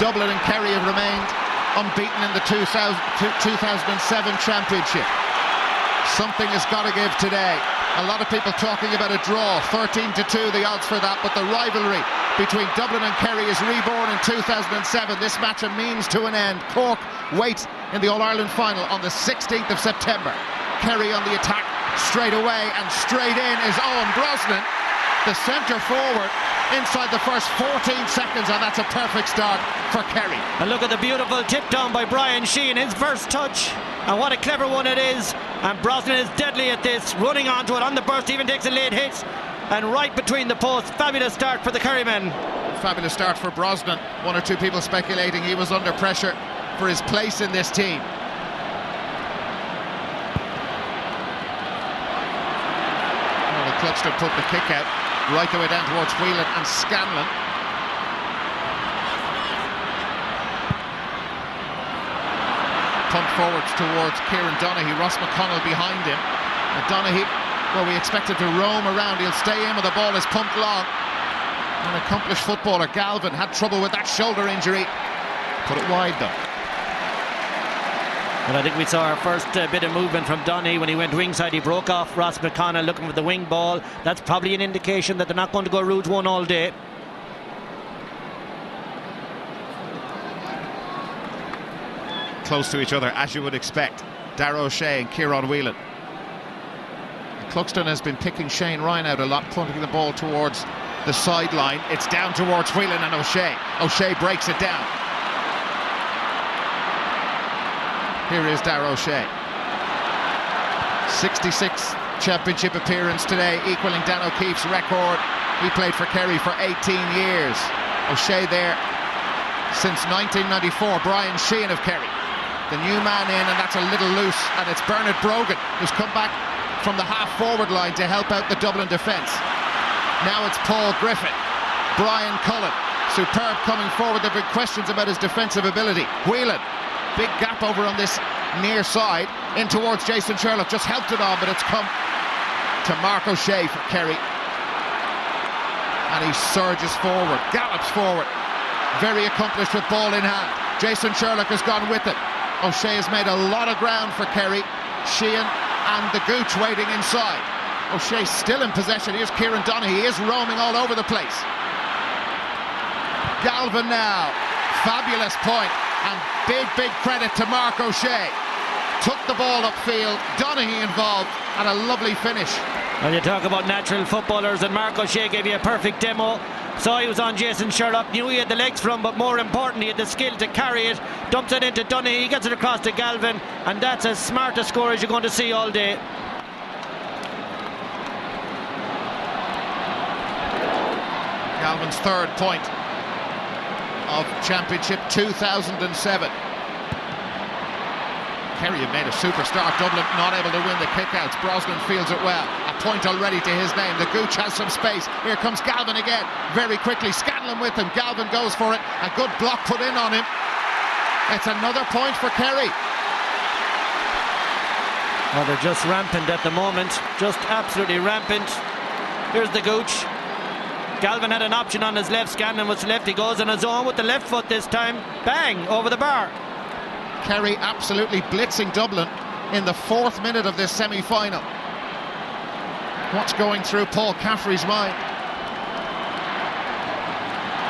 Dublin and Kerry have remained unbeaten in the 2007 championship. Something has got to give today. A lot of people talking about a draw, 13-2 the odds for that, but the rivalry between Dublin and Kerry is reborn in 2007. This match a means to an end. Cork wait in the All-Ireland final on the 16th of September. Kerry on the attack straight away, and straight in is Owen Brosnan, the centre forward, inside the first 14 seconds, and that's a perfect start for Kerry. And look at the beautiful tip down by Brian Sheehan, his first touch, and what a clever one it is. And Brosnan is deadly at this, running onto it on the burst, even takes a late hit, and right between the posts. Fabulous start for the Kerry men. Fabulous start for Brosnan. One or two people speculating he was under pressure for his place in this team. Well, the Cluxton put the kick out right the way down towards Whelan and Scanlon. Punt forwards towards Kieran Donaghy. Ross McConnell behind him. And Donaghy, well, we expected to roam around. He'll stay in with the ball is pumped long. An accomplished footballer, Galvin, had trouble with that shoulder injury. Put it wide though. Well, I think we saw our first bit of movement from Donaghy when he went ringside. He broke off Ross McConnell looking for the wing ball. That's probably an indication that they're not going to go route one all day. Close to each other, as you would expect. Darragh O'Shea and Kieran Whelan. Cluxton has been picking Shane Ryan out a lot, punting the ball towards the sideline. It's down towards Whelan and O'Shea. O'Shea breaks it down. Here is Darragh O'Shea. 66th championship appearance today, equaling Dan O'Keefe's record. He played for Kerry for 18 years. O'Shea there since 1994. Brian Sheehan of Kerry, the new man in, and that's a little loose, and it's Bernard Brogan who's come back from the half-forward line to help out the Dublin defence. Now it's Paul Griffin, Brian Cullen, superb coming forward. There have been questions about his defensive ability. Whelan, big gap over on this near side, in towards Jason Sherlock, just helped it on, but it's come to Mark O'Shea for Kerry. And he surges forward, gallops forward, very accomplished with ball in hand. Jason Sherlock has gone with it. O'Shea has made a lot of ground for Kerry. Sheehan and the Gooch waiting inside. O'Shea still in possession. Here's Kieran Donaghy. He is roaming all over the place. Galvin now. Fabulous point. And big credit to Mark O'Shea. Took the ball upfield. Donaghy involved. And a lovely finish. When you talk about natural footballers, and Mark O'Shea gave you a perfect demo. Saw he was on Jason Sherlock, knew he had the legs for him, but more importantly, he had the skill to carry it. Dumps it into Donaghy, he gets it across to Galvin, and that's as smart a score as you're going to see all day. Galvin's third point of Championship 2007. Kerry have made a super start. Dublin not able to win the kickouts. Brosnan fields it well. A point already to his name. The Gooch has some space. Here comes Galvin again. Very quickly. Scanlon with him. Galvin goes for it. A good block put in on him. It's another point for Kerry. Well, they're just rampant at the moment. Just absolutely rampant. Here's the Gooch. Galvin had an option on his left. Scanlon was left. He goes on his own with the left foot this time. Bang! Over the bar. Kerry absolutely blitzing Dublin in the 4th minute of this semi-final. What's going through Paul Caffrey's mind?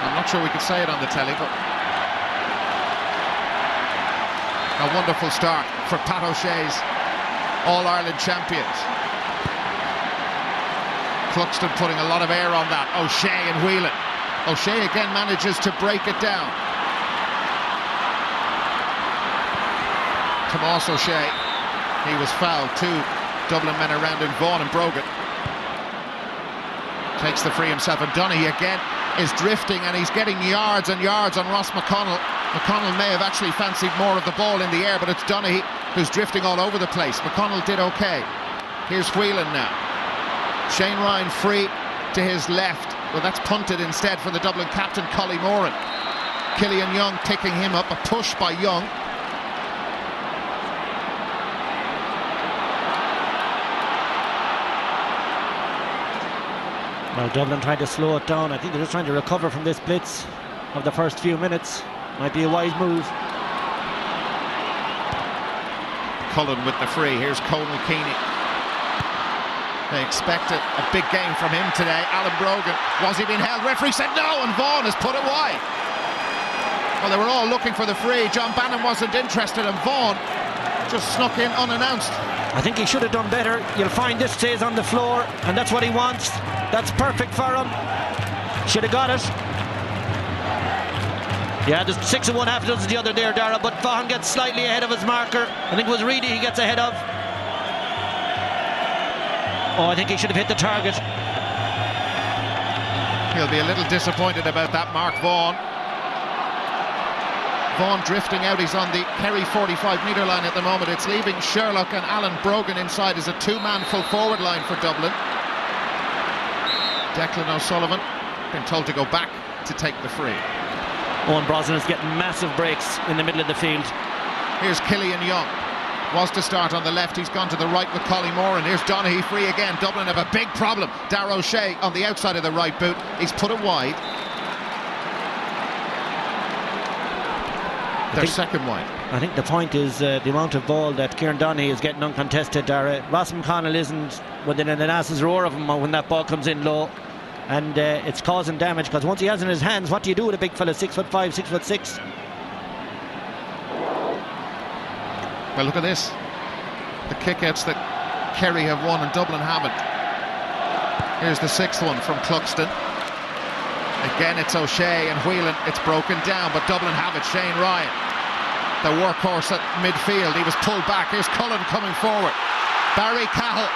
I'm not sure we could say it on the telly, but a wonderful start for Pat O'Shea's All-Ireland champions. Cluxton putting a lot of air on that. O'Shea and Whelan. O'Shea again manages to break it down. Tomas O'Shea, he was fouled. 2 Dublin men around him, Vaughan and Brogan. Takes the free himself, and Donaghy again is drifting, and he's getting yards and yards on Ross McConnell. McConnell may have actually fancied more of the ball in the air, but it's Donaghy who's drifting all over the place. McConnell did okay. Here's Whelan now. Shane Ryan free to his left. Well, that's punted instead for the Dublin captain, Collie Moran. Killian Young picking him up, a push by Young. Well, Dublin trying to slow it down. I think they're just trying to recover from this blitz of the first few minutes. Might be a wise move. Cullen with the free. Here's Conal Keaney. They expected a big game from him today. Alan Brogan, was he being held? Referee said no, and Vaughan has put it wide. Well, they were all looking for the free. John Bannon wasn't interested, and Vaughan just snuck in unannounced. I think he should have done better. You'll find this stays on the floor, and that's what he wants. That's perfect for him. Should have got it. Yeah, there's 6 of one, half a dozen the other there, Dara, but Vaughan gets slightly ahead of his marker. I think it was Reedy he gets ahead of. Oh, I think he should have hit the target. He'll be a little disappointed about that, Mark Vaughan. Vaughan drifting out. He's on the Kerry 45-metre line at the moment. It's leaving Sherlock and Alan Brogan inside as a two-man full forward line for Dublin. Declan O'Sullivan been told to go back to take the free. Owen Brosnan is getting massive breaks in the middle of the field. Here's Killian Young. Was to start on the left, he's gone to the right with Collie Moore, and here's Donaghy free again. Dublin have a big problem. Darragh O'Shea on the outside of the right boot. He's put it wide. Their second wide. I think the point is the amount of ball that Kieran Donaghy is getting uncontested. Ross McConnell isn't within an ass's roar of him when that ball comes in low, and it's causing damage, because once he has it in his hands, what do you do with a big fella 6'5", 6'6"? Well, look at this. The kickouts that Kerry have won and Dublin haven't. Here's the 6th one from Cluxton. Again, it's O'Shea and Whelan. It's broken down, but Dublin have it. Shane Ryan, the workhorse at midfield. He was pulled back. Here's Cullen coming forward. Barry Cahill,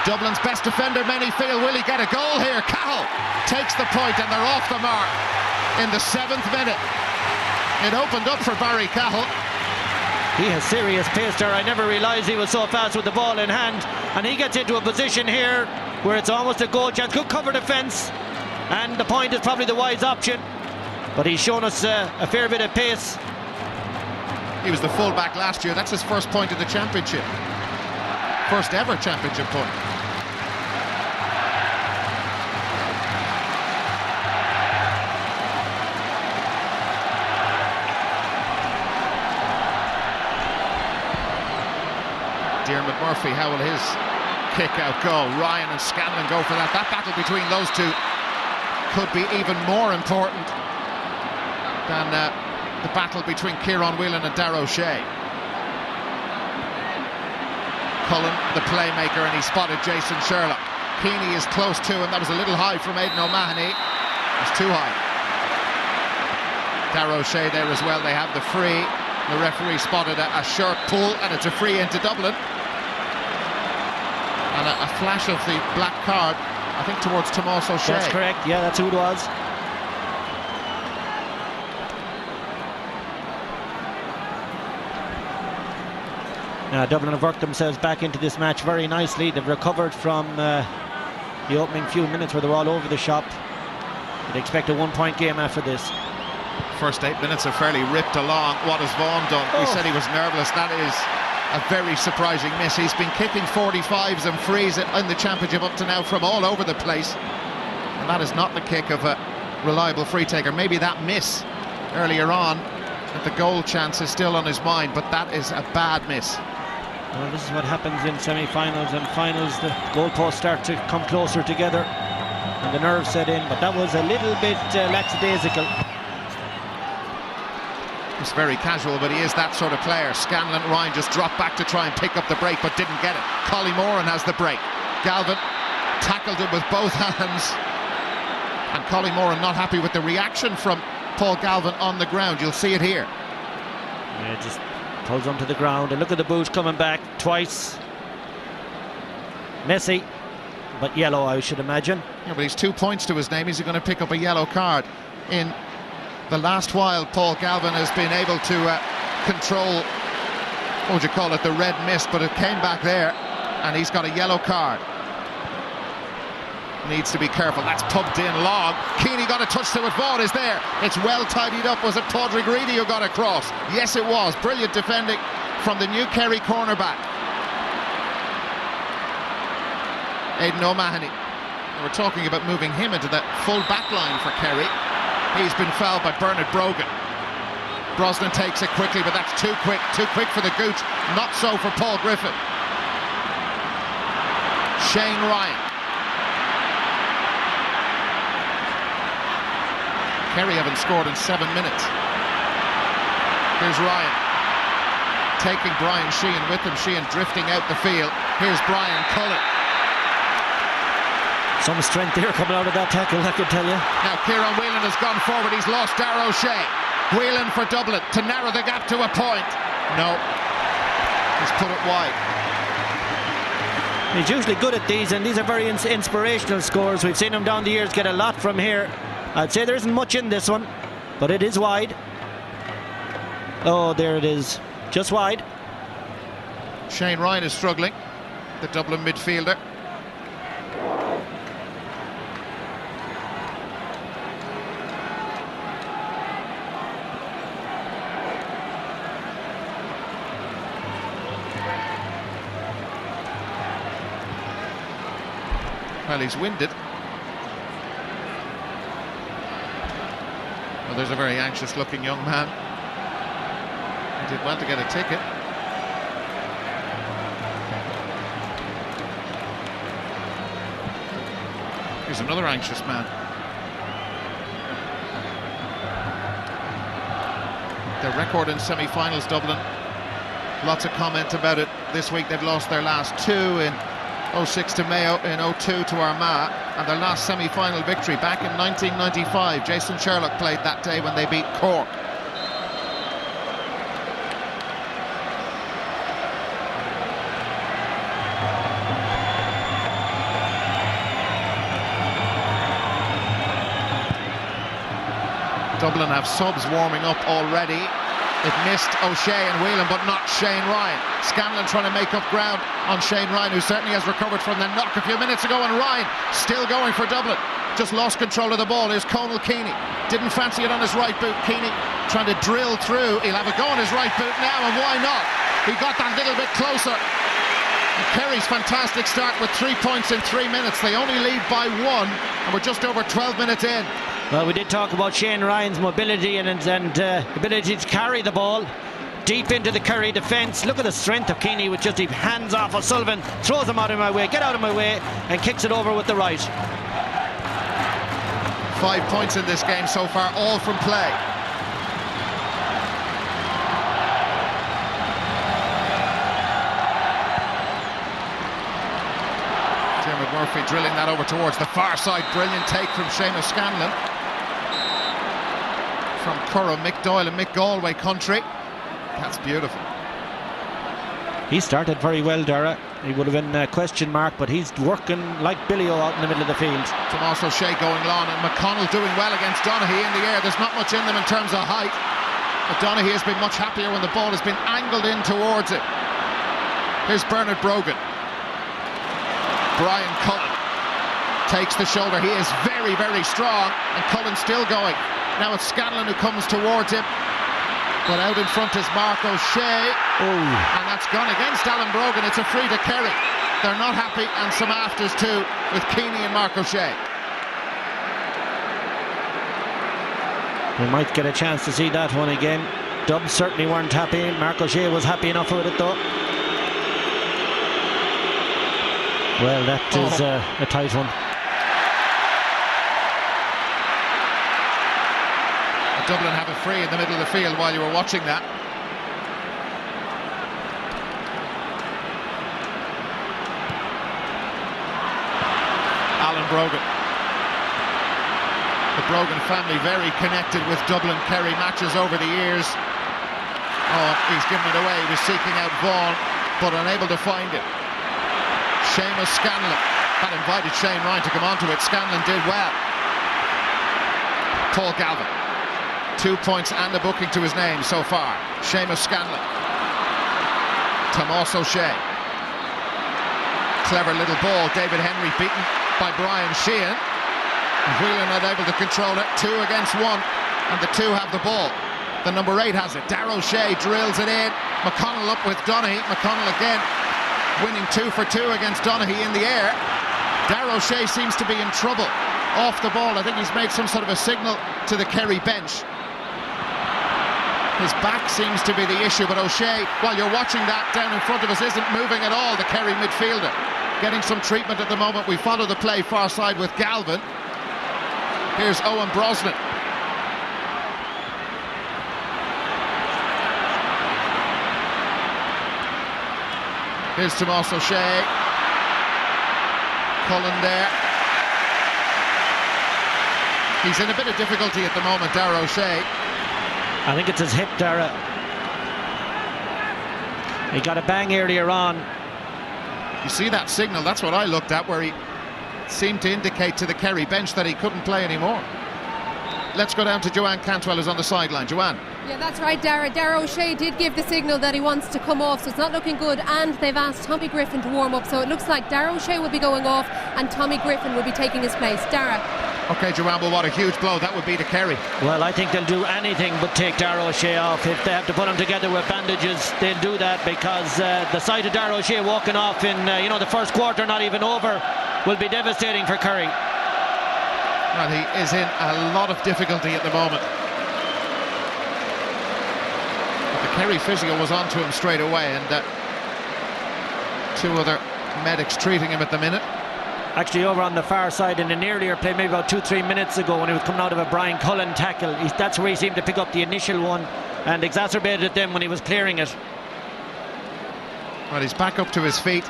Dublin's best defender, many feel. Will he get a goal here? Cahill takes the point, and they're off the mark in the 7th minute. It opened up for Barry Cahill. He has serious pace there. I never realised he was so fast with the ball in hand, and he gets into a position here where it's almost a goal chance. Good cover defence, and the point is probably the wise option, but he's shown us a fair bit of pace. He was the full-back last year. That's his first point in the championship, first ever championship point. Dermot Murphy, how will his kick out go? Ryan and Scanlon go for that. That battle between those two could be even more important than the battle between Kieran Whelan and Darragh O'Shea. Cullen, the playmaker, and he spotted Jason Sherlock. Keaney is close to him. That was a little high from Aidan O'Mahony. It's too high. Darragh O'Shea there as well. They have the free. The referee spotted a short pull, and it's a free into Dublin. And a flash of the black card, I think, towards Tomas O'Shea. That's correct, yeah, that's who it was. Now, Dublin have worked themselves back into this match very nicely. They've recovered from the opening few minutes where they were all over the shop. They'd expect a 1-point game after this. First 8 minutes are fairly ripped along. What has Vaughan done? We said he was nervous. That is a very surprising miss. He's been kicking 45s and frees in the championship up to now from all over the place, and that is not the kick of a reliable free taker. Maybe that miss earlier on at the goal chance is still on his mind, but that is a bad miss. Well, this is what happens in semi-finals and finals. The goalposts start to come closer together and the nerves set in, but that was a little bit lackadaisical. He's very casual, but he is that sort of player. Scanlon, Ryan just dropped back to try and pick up the break, but didn't get it. Collie Moran has the break. Galvin tackled him with both hands, and Collie Moran not happy with the reaction from Paul Galvin on the ground. You'll see it here. Yeah, just pulls him to the ground, and look at the boot coming back twice. Messy, but yellow, I should imagine. Yeah, but he's 2 points to his name. Is he going to pick up a yellow card? In the last while, Paul Galvin has been able to control, what would you call it, the red mist, but it came back there, and he's got a yellow card. Needs to be careful. That's pumped in long. Keaney got a touch to it. Vaughan is there. It's well tidied up. Was it Padraig Reedy who got across? Yes, it was. Brilliant defending from the new Kerry cornerback. Aidan O'Mahony. We're talking about moving him into the full back line for Kerry. He's been fouled by Bernard Brogan. Brosnan takes it quickly, but that's too quick for the Gooch. Not so for Paul Griffin. Shane Ryan. Kerry haven't scored in 7 minutes. Here's Ryan, taking Brian Sheehan with him. Sheehan drifting out the field. Here's Brian Cullen. Some strength here coming out of that tackle, I can tell you. Now Kieran Whelan has gone forward. He's lost Darragh O'Shea. Whelan for Dublin to narrow the gap to a point. No, he's put it wide. He's usually good at these, and these are very inspirational scores. We've seen him down the years get a lot from here. I'd say there isn't much in this one, but it is wide. Oh, there it is, just wide. Shane Ryan is struggling, the Dublin midfielder. Well, he's winded. Well, there's a very anxious looking young man. He did well to get a ticket. Here's another anxious man. Their record in semi-finals, Dublin. Lots of comment about it this week. They've lost their last two in 06 to Mayo, in 02 to Armagh, and their last semi-final victory back in 1995. Jason Sherlock played that day when they beat Cork. Dublin have subs warming up already. It missed O'Shea and Whelan, but not Shane Ryan. Scanlon trying to make up ground on Shane Ryan, who certainly has recovered from the knock a few minutes ago, and Ryan still going for Dublin. Just lost control of the ball. Here's Conal Keaney. Didn't fancy it on his right boot. Keaney trying to drill through. He'll have a go on his right boot now, and why not? He got that little bit closer. And Kerry's fantastic start with 3 points in 3 minutes. They only lead by 1, and we're just over 12 minutes in. Well, we did talk about Shane Ryan's mobility and ability to carry the ball deep into the Kerry defence. Look at the strength of Keaney with just his hands off O'Sullivan, throws him out of my way, get out of my way, and kicks it over with the right. 5 points in this game so far, all from play. Dermot Murphy drilling that over towards the far side. Brilliant take from Seamus Scanlon. From Curra, Mick Doyle and Mick Galway country. That's beautiful. He started very well, Dara. He would have been a question mark, but he's working like Billy O out in the middle of the field. Tomás O'Shea going long, and McConnell doing well against Donaghy in the air. There's not much in them in terms of height, but Donaghy has been much happier when the ball has been angled in towards it. Here's Bernard Brogan. Brian Cullen takes the shoulder. He is very, very strong, and Cullen still going. Now it's Scanlon who comes towards him, but out in front is Mark O'Shea. And that's gone against Alan Brogan. It's a free to Kerry. They're not happy, and some afters too, with Keaney and Mark O'Shea. We might get a chance to see that one again. Dubs certainly weren't happy. Mark O'Shea was happy enough with it though. Well, that is a tight one. Dublin have a free in the middle of the field while you were watching that. Alan Brogan. The Brogan family very connected with Dublin Kerry matches over the years. Oh, he's given it away. He was seeking out Vaughan, but unable to find it. Seamus Scanlon had invited Shane Ryan to come onto it. Scanlon did well. Paul Galvin. 2 points and a booking to his name so far. Seamus Scanlon. Tomás O'Shea. Clever little ball. David Henry beaten by Brian Sheehan. Whelan not able to control it. 2 against 1, and the 2 have the ball. The number 8 has it. Darragh O'Shea drills it in. McConnell up with Donaghy. McConnell again winning 2 for 2 against Donaghy in the air. Darragh O'Shea seems to be in trouble off the ball. I think he's made some sort of a signal to the Kerry bench. His back seems to be the issue, but O'Shea, while you're watching that down in front of us, isn't moving at all, the Kerry midfielder. Getting some treatment at the moment. We follow the play far side with Galvin. Here's Owen Brosnan. Here's Tomas O'Shea. Cullen there. He's in a bit of difficulty at the moment, Dara O'Shea. I think it's his hip, Dara. He got a bang earlier on. You see that signal? That's what I looked at, where he seemed to indicate to the Kerry bench that he couldn't play anymore. Let's go down to Joanne Cantwell, who's on the sideline. Joanne. Yeah, that's right, Dara. Dara O'Shea did give the signal that he wants to come off, so it's not looking good, and they've asked Tommy Griffin to warm up, so it looks like Dara O'Shea will be going off and Tommy Griffin will be taking his place. Dara. OK, Joanne, well, what a huge blow that would be to Kerry. Well, I think they'll do anything but take Dara O'Shea off. If they have to put him together with bandages, they'll do that, because the sight of Dara O'Shea walking off in the first quarter, not even over, will be devastating for Kerry. Well, he is in a lot of difficulty at the moment. But the Kerry physio was on to him straight away, and two other medics treating him at the minute. Actually, over on the far side in an earlier play, maybe about 2-3 minutes ago, when he was coming out of a Brian Cullen tackle, that's where he seemed to pick up the initial one and exacerbated it then when he was clearing it. Well, he's back up to his feet.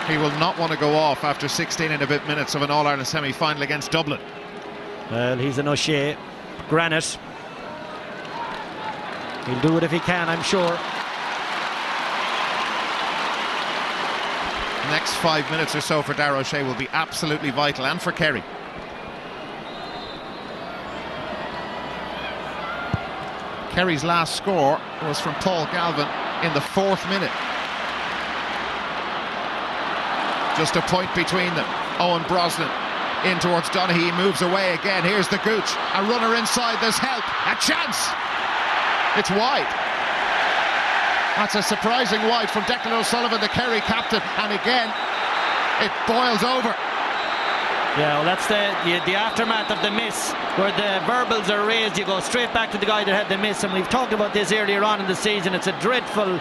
He will not want to go off after 16 and a bit minutes of an All-Ireland semi-final against Dublin. Well, he's an O'Shea granite. He'll do it if he can, I'm sure. The next 5 minutes or so for Dara O'Shea will be absolutely vital, and for Kerry. Kerry's last score was from Paul Galvin in the 4th minute. Just a point between them. Owen Brosnan in towards Donaghy. He moves away again. Here's the Gooch. A runner inside. There's help. A chance. It's wide. That's a surprising wide from Declan O'Sullivan, the Kerry captain. And again, it boils over. Yeah, well, that's the aftermath of the miss, where the verbals are raised. You go straight back to the guy that had the miss. And we've talked about this earlier on in the season. It's a dreadful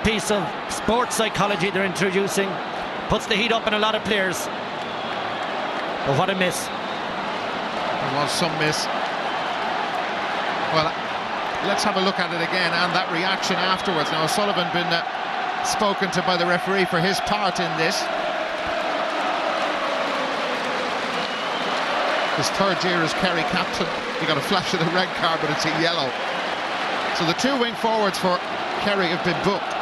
piece of sports psychology they're introducing. Puts the heat up in a lot of players. But what a miss. There was some miss. Well, let's have a look at it again, and that reaction afterwards. Now, O'Sullivan been spoken to by the referee for his part in this. His 3rd year as Kerry captain. He got a flash of the red card, but it's a yellow. So the 2 wing forwards for Kerry have been booked.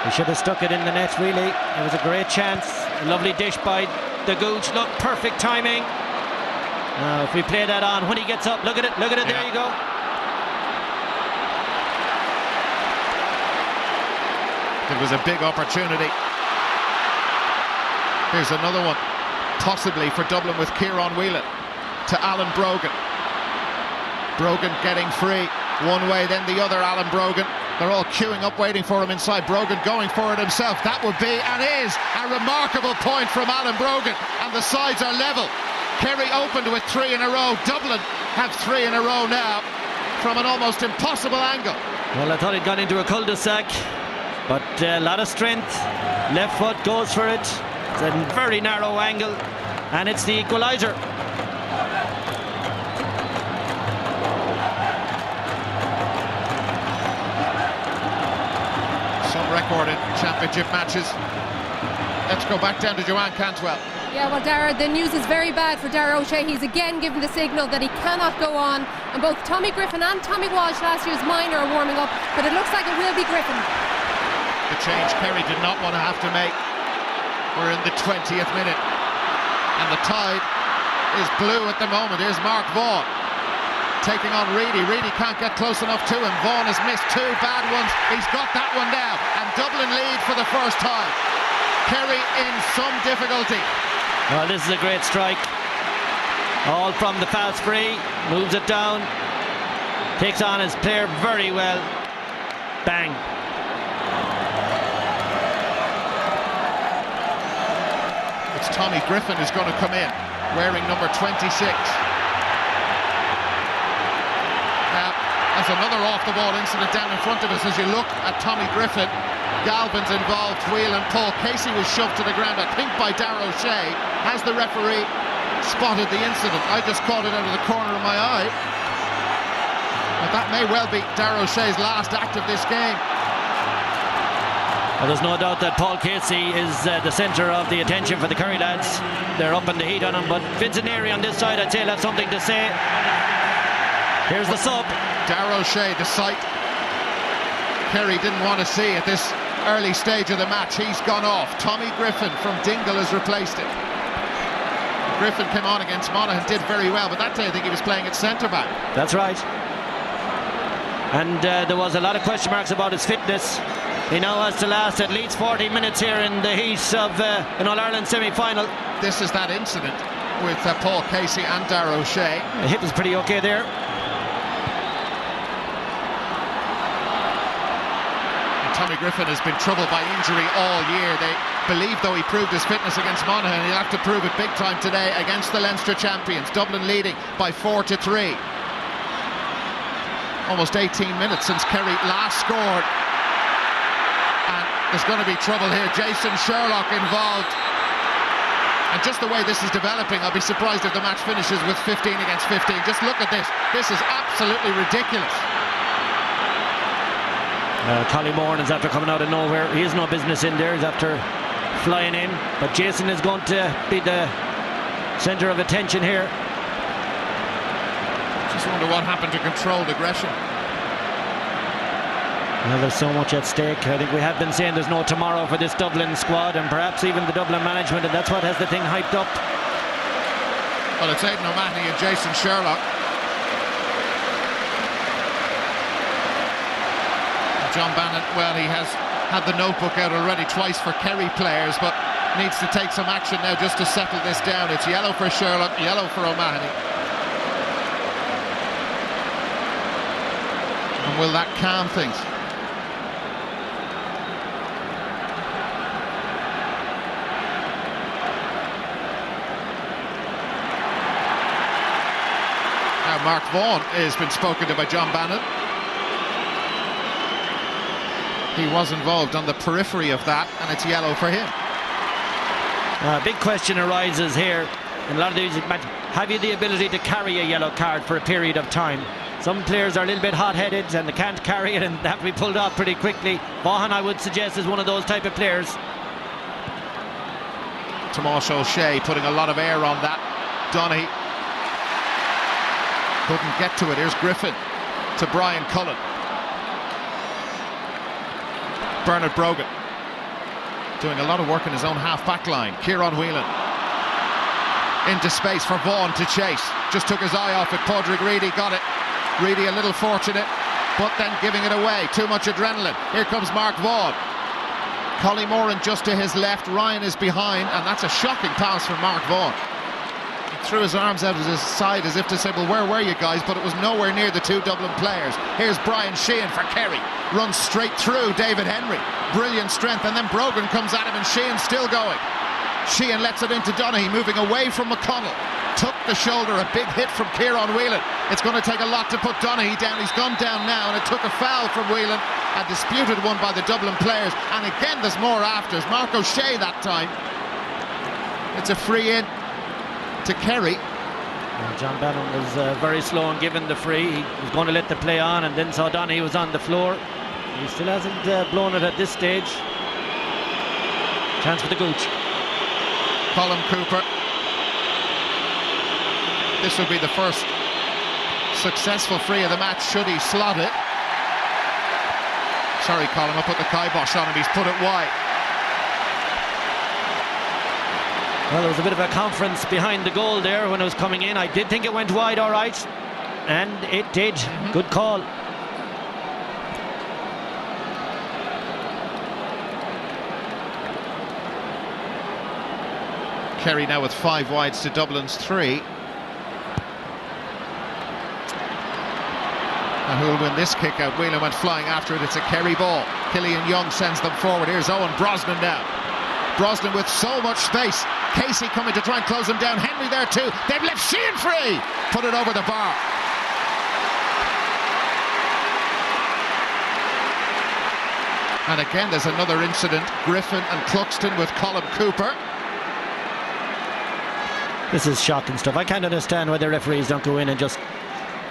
He should have stuck it in the net, really. It was a great chance. A lovely dish by the Gooch. Look, perfect timing. Now, if we play that on, when he gets up, look at it, yeah. There you go. It was a big opportunity. Here's another one, possibly for Dublin, with Kieran Whelan to Alan Brogan. Brogan getting free. One way, then the other, Alan Brogan. They're all queuing up, waiting for him inside. Brogan going for it himself. That would be, and is, a remarkable point from Alan Brogan. And the sides are level. Kerry opened with 3 in a row. Dublin have 3 in a row now from an almost impossible angle. Well, I thought he'd gone into a cul-de-sac, but a lot of strength. Left foot goes for it. It's a very narrow angle, and it's the equaliser. Recorded championship matches. Let's go back down to Joanne Cantwell. Yeah, well, Dara, the news is very bad for Dara O'Shea. He's again given the signal that he cannot go on, and both Tommy Griffin and Tommy Walsh, last year's minor, are warming up, but it looks like it will be Griffin. The change Kerry did not want to have to make. We're in the 20th minute, and the tide is blue at the moment. Here's Mark Vaughan taking on Reedy. Reedy can't get close enough to him. Vaughan has missed 2 bad ones. He's got that one now, and Dublin lead for the first time. Kerry in some difficulty. Well, this is a great strike. All from the fast free. Moves it down. Takes on his player very well. Bang. It's Tommy Griffin who's going to come in. wearing number 26. Now, there's another off-the-ball incident down in front of us. As you look at Tommy Griffin, Galvin's involved, Whelan, Paul Casey was shoved to the ground, I think by Darragh O'Shea. Has the referee spotted the incident? I just caught it out of the corner of my eye. But that may well be Darragh O'Shea's last act of this game. Well, there's no doubt that Paul Casey is the centre of the attention for the Kerry lads. They're up in the heat on him, but Vincent Neary on this side, I'd say, will have something to say. Here's the sub. Darragh O'Shea, the sight Kerry didn't want to see at this early stage of the match. He's gone off. Tommy Griffin from Dingle has replaced him. Griffin came on against Monaghan, did very well, but that day I think he was playing at centre-back. That's right. And there was a lot of question marks about his fitness. He now has to last at least 40 minutes here in the heat of an All-Ireland semi-final. This is that incident with Paul Casey and Darragh O'Shea. The hit was pretty okay there. Tommy Griffin has been troubled by injury all year. They believe, though, he proved his fitness against Monaghan, he'll have to prove it big time today against the Leinster champions. Dublin leading by 4-3. Almost 18 minutes since Kerry last scored. And there's going to be trouble here. Jason Sherlock involved. And just the way this is developing, I'll be surprised if the match finishes with 15 against 15. Just look at this. This is absolutely ridiculous. Collie Moran is after coming out of nowhere. He has no business in there. He's after flying in. But Jason is going to be the centre of attention here. Just wonder what happened to controlled aggression. Well, there's so much at stake. I think we have been saying there's no tomorrow for this Dublin squad, and perhaps even the Dublin management, and that's what has the thing hyped up. Well, it's Aidan O'Mahony and Jason Sherlock. John Bannon, well, he has had the notebook out already twice for Kerry players, but needs to take some action now just to settle this down. It's yellow for Sherlock, yellow for O'Mahony. And will that calm things? Now Mark Vaughan has been spoken to by John Bannon. He was involved on the periphery of that, and it's yellow for him. Big question arises here in a lot of these matches. Have you the ability to carry a yellow card for a period of time? Some players are a little bit hot-headed and they can't carry it and they have to be pulled off pretty quickly. Vaughan, I would suggest, is one of those type of players. Tomas O'Shea putting a lot of air on that. Donaghy couldn't get to it. Here's Griffin to Brian Cullen. Bernard Brogan doing a lot of work in his own half-back line. Kieran Whelan into space for Vaughan to chase. Just took his eye off it. Padraig Reedy got it. Reedy a little fortunate, but then giving it away. Too much adrenaline. Here comes Mark Vaughan. Collie Moran just to his left. Ryan is behind, and that's a shocking pass from Mark Vaughan. He threw his arms out at his side as if to say, well, where were you guys? But it was nowhere near the two Dublin players. Here's Brian Sheehan for Kerry. Runs straight through David Henry. Brilliant strength, and then Brogan comes at him and Sheehan still going. Sheehan lets it into Donaghy, moving away from McConnell. Took the shoulder, a big hit from Kieran Whelan. It's going to take a lot to put Donaghy down. He's gone down now, and it took a foul from Whelan. A disputed one by the Dublin players. And again, there's more afters. Mark O'Shea that time. It's a free in to Kerry. John Bannon was very slow in giving the free. He was going to let the play on and then saw Donaghy was on the floor. He still hasn't blown it at this stage. Chance for the Gooch. Colin Cooper. This will be the first successful free of the match should he slot it. Sorry, Colin, I put the kibosh on him. He's put it wide. Well, there was a bit of a conference behind the goal there when it was coming in. I did think it went wide, all right, and it did. Good call. Kerry now with 5 wides to Dublin's 3. And who will win this kick out? Whelan went flying after it. It's a Kerry ball. Killian Young sends them forward. Here's Owen Brosnan now. Brosnan with so much space Casey coming to try and close him down. Henry there too. They've left Sheehan free. Put it over the bar. And again, there's another incident. Griffin and Cluxton with Colin Cooper. This is shocking stuff. I can't understand why the referees don't go in and just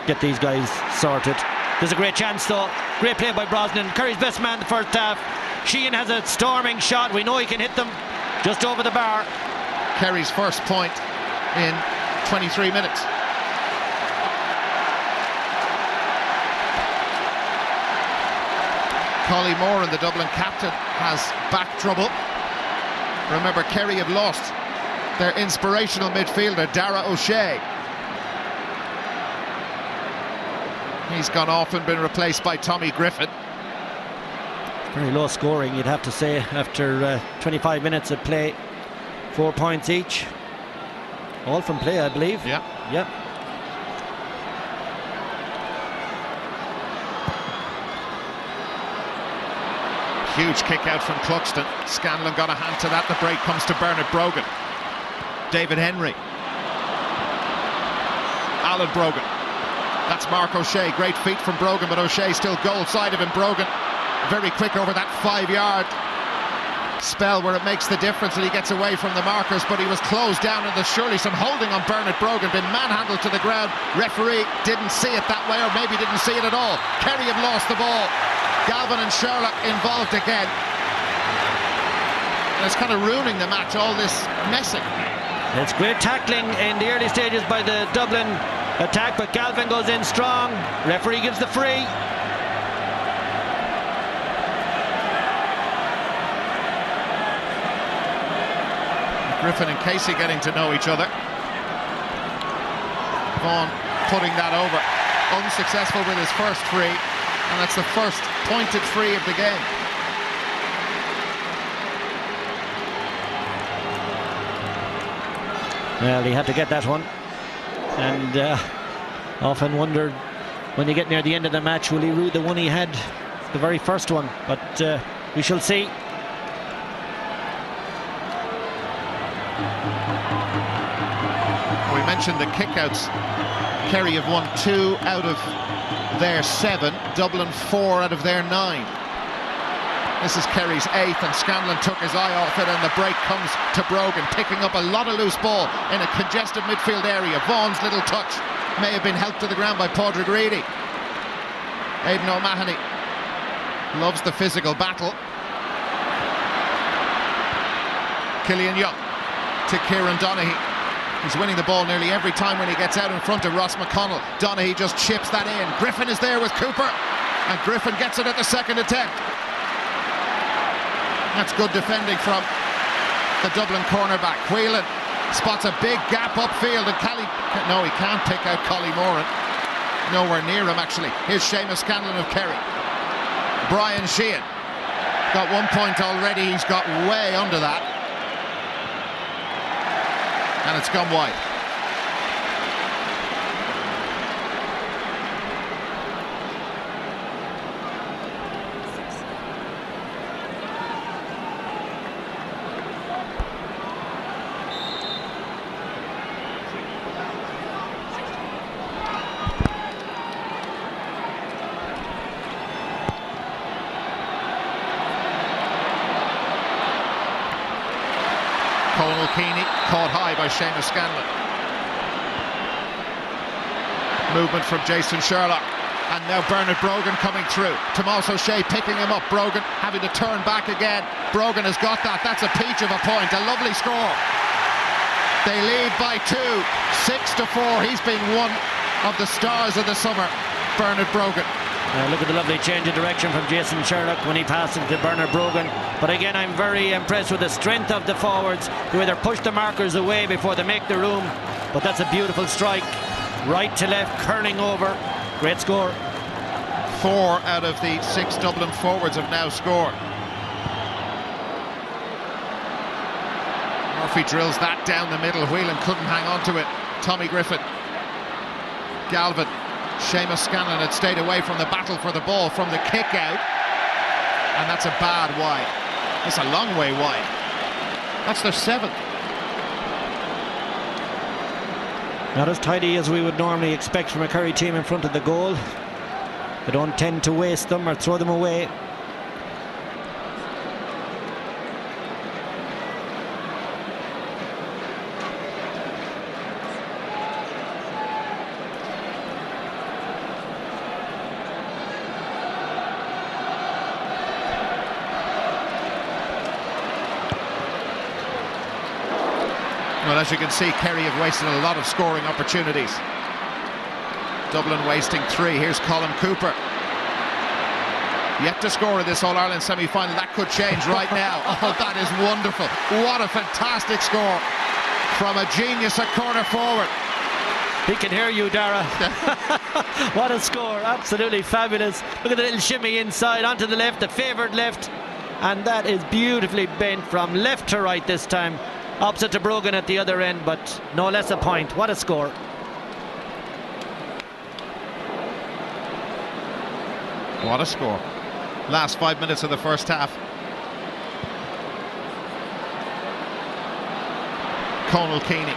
get these guys sorted. There's a great chance though. Great play by Brosnan. Kerry's best man the first half. Sheehan has a storming shot. We know he can hit them just over the bar. Kerry's first point in 23 minutes. Collie Moran, the Dublin captain, has back trouble. Remember, Kerry have lost their inspirational midfielder, Dara O'Shea. He's gone off and been replaced by Tommy Griffin. Very low scoring, you'd have to say, after 25 minutes of play. 4 points each. All from play, I believe. Yeah. Yep. Huge kick out from Cluxton. Scanlon got a hand to that. The break comes to Bernard Brogan. David Henry. Alan Brogan. That's Mark O'Shea. Great feet from Brogan, but O'Shea still goal side of him. Brogan very quick over that 5-yard spell where it makes the difference and he gets away from the markers, but he was closed down and there's surely some holding on Bernard Brogan. Been manhandled to the ground. Referee didn't see it that way, or maybe didn't see it at all. Kerry have lost the ball. Galvin and Sherlock involved again. And it's kind of ruining the match, all this messing. It's great tackling in the early stages by the Dublin attack, but Galvin goes in strong. Referee gives the free. Griffin and Casey getting to know each other. Vaughan putting that over. Unsuccessful with his first free, and that's the first pointed free of the game. Well, he had to get that one, and often wondered when you get near the end of the match, will he rue the one he had, the very first one? But we shall see. We mentioned the kickouts. Kerry have won 2 out of their 7, Dublin 4 out of their 9. This is Kerry's 8th, and Scanlon took his eye off it, and the break comes to Brogan, picking up a lot of loose ball in a congested midfield area. Vaughan's little touch may have been helped to the ground by Padraig Reedy. Aidan O'Mahony loves the physical battle. Killian Young to Kieran Donaghy. He's winning the ball nearly every time when he gets out in front of Ross McConnell. Donaghy just chips that in. Griffin is there with Cooper, and Griffin gets it at the second attempt. That's good defending from the Dublin cornerback. Whelan spots a big gap upfield, and no, he can't pick out Collie Moran. Nowhere near him, actually. Here's Seamus Scanlon of Kerry. Brian Sheehan got 1 point already. He's got way under that. And it's gone wide. Colin O'Kearney caught high by Seamus Scanlon. Movement from Jason Sherlock, and now Bernard Brogan coming through. Tomas O'Shea picking him up. Brogan having to turn back again. Brogan has got that. That's a peach of a point. A lovely score. They lead by 2, 6-4. He's been one of the stars of the summer, Bernard Brogan. Look at the lovely change of direction from Jason Sherlock when he passed it to Bernard Brogan. But again, I'm very impressed with the strength of the forwards, who either push the markers away before they make the room. But that's a beautiful strike, right to left, curling over. Great score. 4 out of the 6 Dublin forwards have now scored. Murphy drills that down the middle. Whelan couldn't hang on to it. Tommy Griffin, Galvin, Seamus Scanlon had stayed away from the battle for the ball from the kick out, and that's a bad wide. It's a long way wide. That's their 7th. Not as tidy as we would normally expect from a Kerry team in front of the goal. They don't tend to waste them or throw them away. Well, as you can see, Kerry have wasted a lot of scoring opportunities. Dublin wasting 3. Here's Colin Cooper. Yet to score in this All-Ireland semi-final. That could change right now. Oh, that is wonderful. What a fantastic score from a genius at corner forward. He can hear you, Dara. What a score. Absolutely fabulous. Look at the little shimmy inside onto the left, the favoured left. And that is beautifully bent from left to right this time. Opposite to Brogan at the other end, but no less a point. What a score. What a score. Last 5 minutes of the first half. Conal Keeney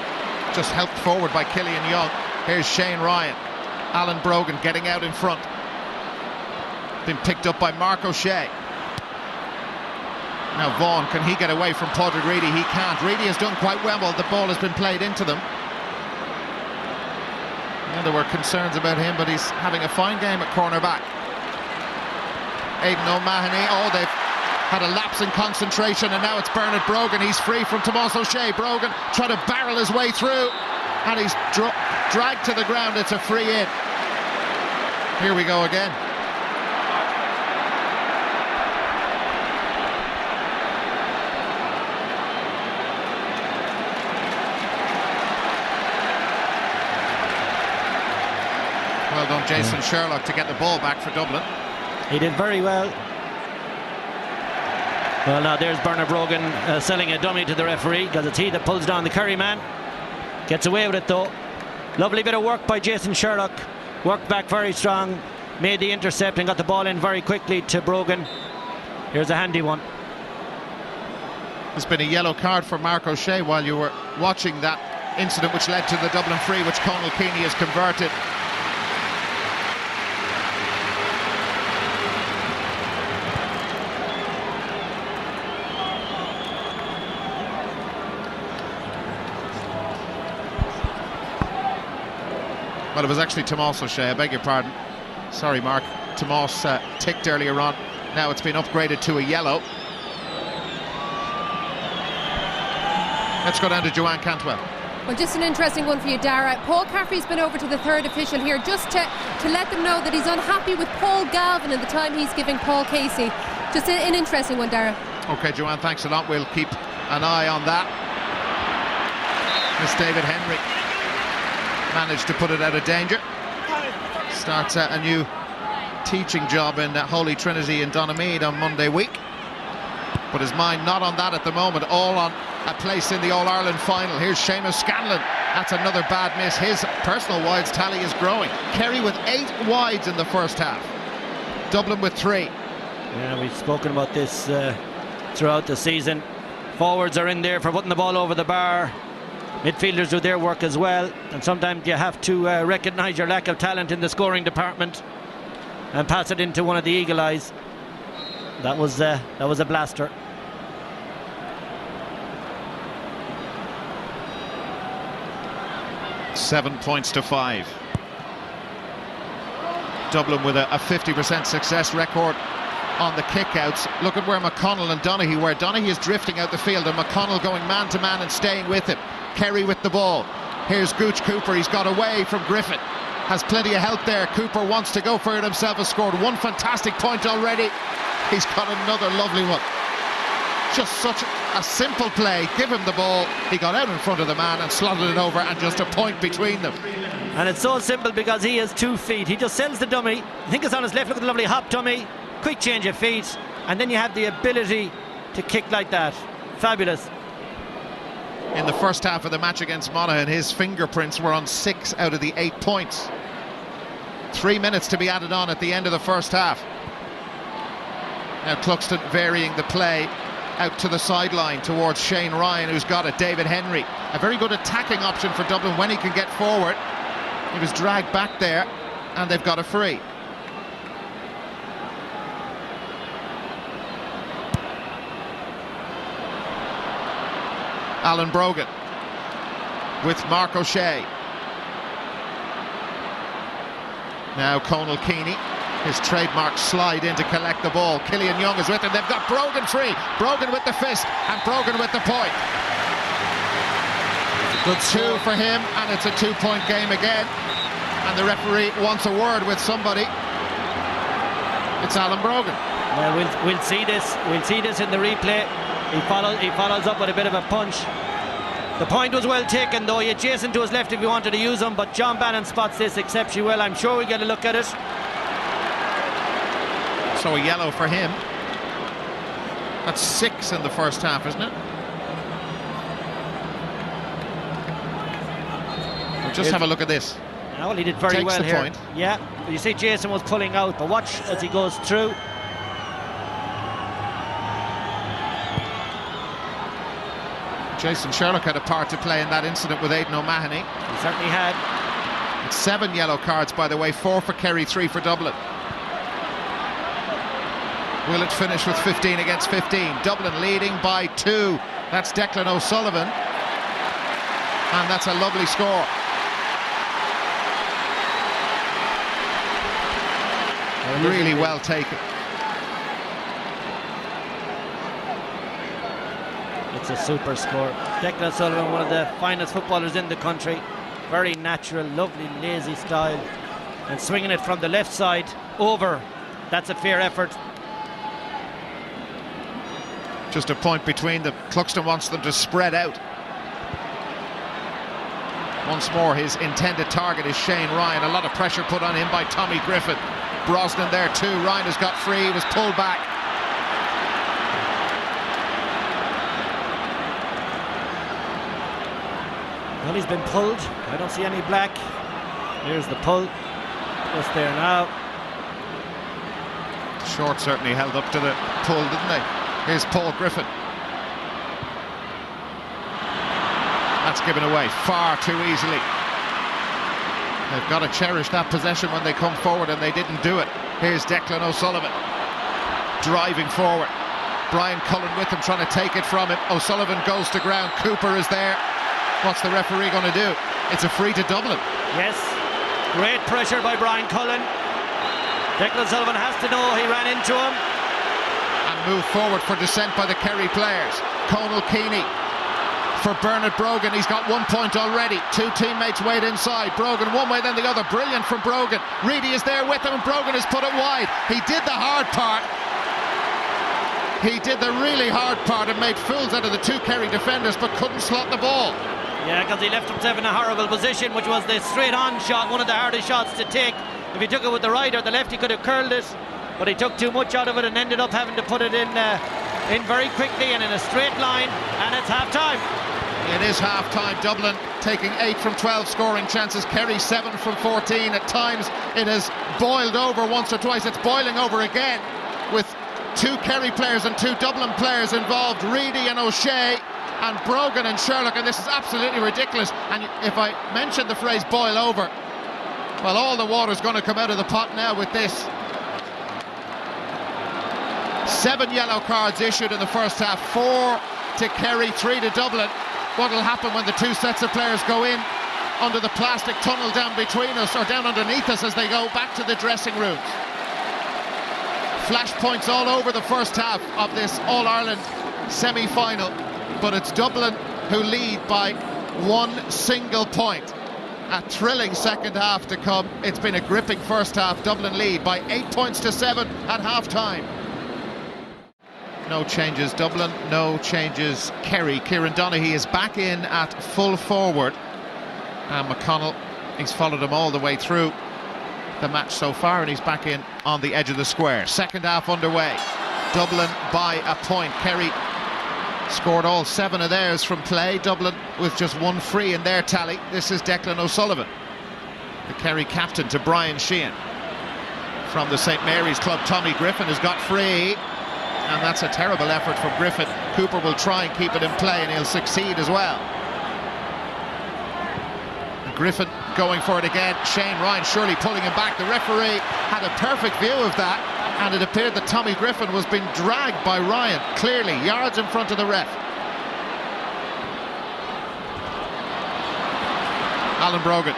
just helped forward by Killian Young. Here's Shane Ryan. Alan Brogan getting out in front. Been picked up by Mark O'Shea. Now Vaughan, can he get away from Padraig Reedy? He can't. Reedy has done quite well. The ball has been played into them. Yeah, there were concerns about him, but he's having a fine game at cornerback. Aidan O'Mahony. Oh, they've had a lapse in concentration, and now it's Bernard Brogan. He's free from Tomás O'Shea. Brogan trying to barrel his way through, and he's dragged to the ground. It's a free in. Here we go again. Well done, Jason Sherlock, to get the ball back for Dublin. He did very well. Well, now there's Bernard Brogan selling a dummy to the referee, because it's he that pulls down the Kerry man. Gets away with it though. Lovely bit of work by Jason Sherlock. Worked back very strong, made the intercept and got the ball in very quickly to Brogan. Here's a handy one. There's been a yellow card for Mark O'Shea while you were watching that incident, which led to the Dublin free, which Conal Keeney has converted. Well, it was actually Tomás O'Shea, I beg your pardon. Sorry, Mark. Tomás ticked earlier on. Now it's been upgraded to a yellow. Let's go down to Joanne Cantwell. Well, just an interesting one for you, Dara. Paul Caffrey's been over to the third official here just to let them know that he's unhappy with Paul Galvin and the time he's giving Paul Casey. Just an interesting one, Dara. OK, Joanne, thanks a lot. We'll keep an eye on that. Miss David Henry managed to put it out of danger. Starts a new teaching job in Holy Trinity in Donamead on Monday week. But his mind not on that at the moment, all on a place in the All-Ireland final. Here's Seamus Scanlon. That's another bad miss. His personal wides tally is growing. Kerry with 8 wides in the first half. Dublin with 3. Yeah, we've spoken about this throughout the season. Forwards are in there for putting the ball over the bar. Midfielders do their work as well, and sometimes you have to recognise your lack of talent in the scoring department and pass it into one of the eagle eyes. That was a blaster. Seven points to 5. Dublin with a 50% success record on the kickouts. Look at where McConnell and Donaghy were. Donaghy is drifting out the field, and McConnell going man to man and staying with him. Kerry with the ball. Here's Gooch Cooper. He's got away from Griffin. Has plenty of help there. Cooper wants to go for it himself. Has scored one fantastic point already. He's got another lovely one. Just such a simple play. Give him the ball. He got out in front of the man and slotted it over, and just a point between them. And it's so simple because he has 2 feet. He just sells the dummy. I think it's on his left. Look at the lovely hop dummy. Quick change of feet. And then you have the ability to kick like that. Fabulous. In the first half of the match against Monaghan, his fingerprints were on 6 out of the 8 points. 3 minutes to be added on at the end of the first half. Now Cluxton varying the play. out to the sideline towards Shane Ryan, who's got it. David Henry, a very good attacking option for Dublin when he can get forward. He was dragged back there, and they've got a free. Alan Brogan with Mark O'Shea. Now Conal Keaney, his trademark slide in to collect the ball. Killian Young is with him. They've got Brogan free. Brogan with the fist and Brogan with the point. Good two for him, and it's a 2-point game again. And the referee wants a word with somebody. It's Alan Brogan. Well, we'll see this. We'll see this in the replay. He follows up with a bit of a punch. The point was well taken, though. He adjacent to his left if he wanted to use him, but John Bannon spots this exceptionally well. I'm sure we'll get a look at it. So a yellow for him. That's 6 in the first half, isn't it? We'll just have a look at this. Well, he did very well here. Point. Yeah, you see Jason was pulling out, but watch as he goes through. Jason Sherlock had a part to play in that incident with Aidan O'Mahony. He certainly had. It's 7 yellow cards, by the way, 4 for Kerry, 3 for Dublin. Will it finish with 15 against 15? Dublin leading by 2. That's Declan O'Sullivan. And that's a lovely score. Really well taken. It's a super score. Declan Sullivan, one of the finest footballers in the country. Very natural, lovely, lazy style. And swinging it from the left side over. That's a fair effort. Just a point between them. Cluxton wants them to spread out. Once more, his intended target is Shane Ryan. A lot of pressure put on him by Tommy Griffin. Brosnan there too. Ryan has got free. He was pulled back. Well, he's been pulled. I don't see any black. Here's the pull. Just there now. Short certainly held up to the pull, didn't they? Here's Paul Griffin. That's given away far too easily. They've got to cherish that possession when they come forward, and they didn't do it. Here's Declan O'Sullivan driving forward. Brian Cullen with him, trying to take it from him. O'Sullivan goes to ground. Cooper is there. What's the referee going to do? It's a free to Dublin. Yes, great pressure by Brian Cullen. Declan Sullivan has to know he ran into him. And moved forward for descent by the Kerry players. Conal Keaney for Bernard Brogan. He's got 1 point already. 2 teammates wait inside. Brogan one way, then the other. Brilliant from Brogan. Reedy is there with him, and Brogan has put it wide. He did the hard part. He did the really hard part and made fools out of the 2 Kerry defenders, but couldn't slot the ball. Yeah, because he left himself in a horrible position, which was the straight-on shot, one of the hardest shots to take. If he took it with the right or the left, he could have curled it, but he took too much out of it and ended up having to put it in very quickly and in a straight line, and it's half-time. It is half-time. Dublin taking 8 from 12 scoring chances. Kerry 7 from 14. At times it has boiled over once or twice. It's boiling over again with 2 Kerry players and 2 Dublin players involved. Reedy and O'Shea and Brogan and Sherlock, and this is absolutely ridiculous. And if I mention the phrase boil over, well, all the water's going to come out of the pot now with this. 7 yellow cards issued in the first half. 4 to Kerry, 3 to Dublin. What will happen when the 2 sets of players go in under the plastic tunnel down between us, or down underneath us, as they go back to the dressing rooms? Flashpoints all over the first half of this All-Ireland semi-final, but it's Dublin who lead by 1 single point. A thrilling second half to come. It's been a gripping first half. Dublin lead by 8 points to 7 at half-time. No changes Dublin, no changes Kerry. Kieran Donaghy is back in at full forward, and McConnell, he's followed him all the way through the match so far, and he's back in on the edge of the square. Second half underway. Dublin by a point. Kerry scored all 7 of theirs from play. Dublin with just 1 free in their tally. This is Declan O'Sullivan, the Kerry captain, to Brian Sheehan. From the St Mary's club, Tommy Griffin has got free. and that's a terrible effort from Griffin. Cooper will try and keep it in play, and he'll succeed as well. Griffin going for it again. Shane Ryan surely pulling him back. The referee had a perfect view of that, and it appeared that Tommy Griffin was being dragged by Ryan, clearly yards in front of the ref. Alan Brogan,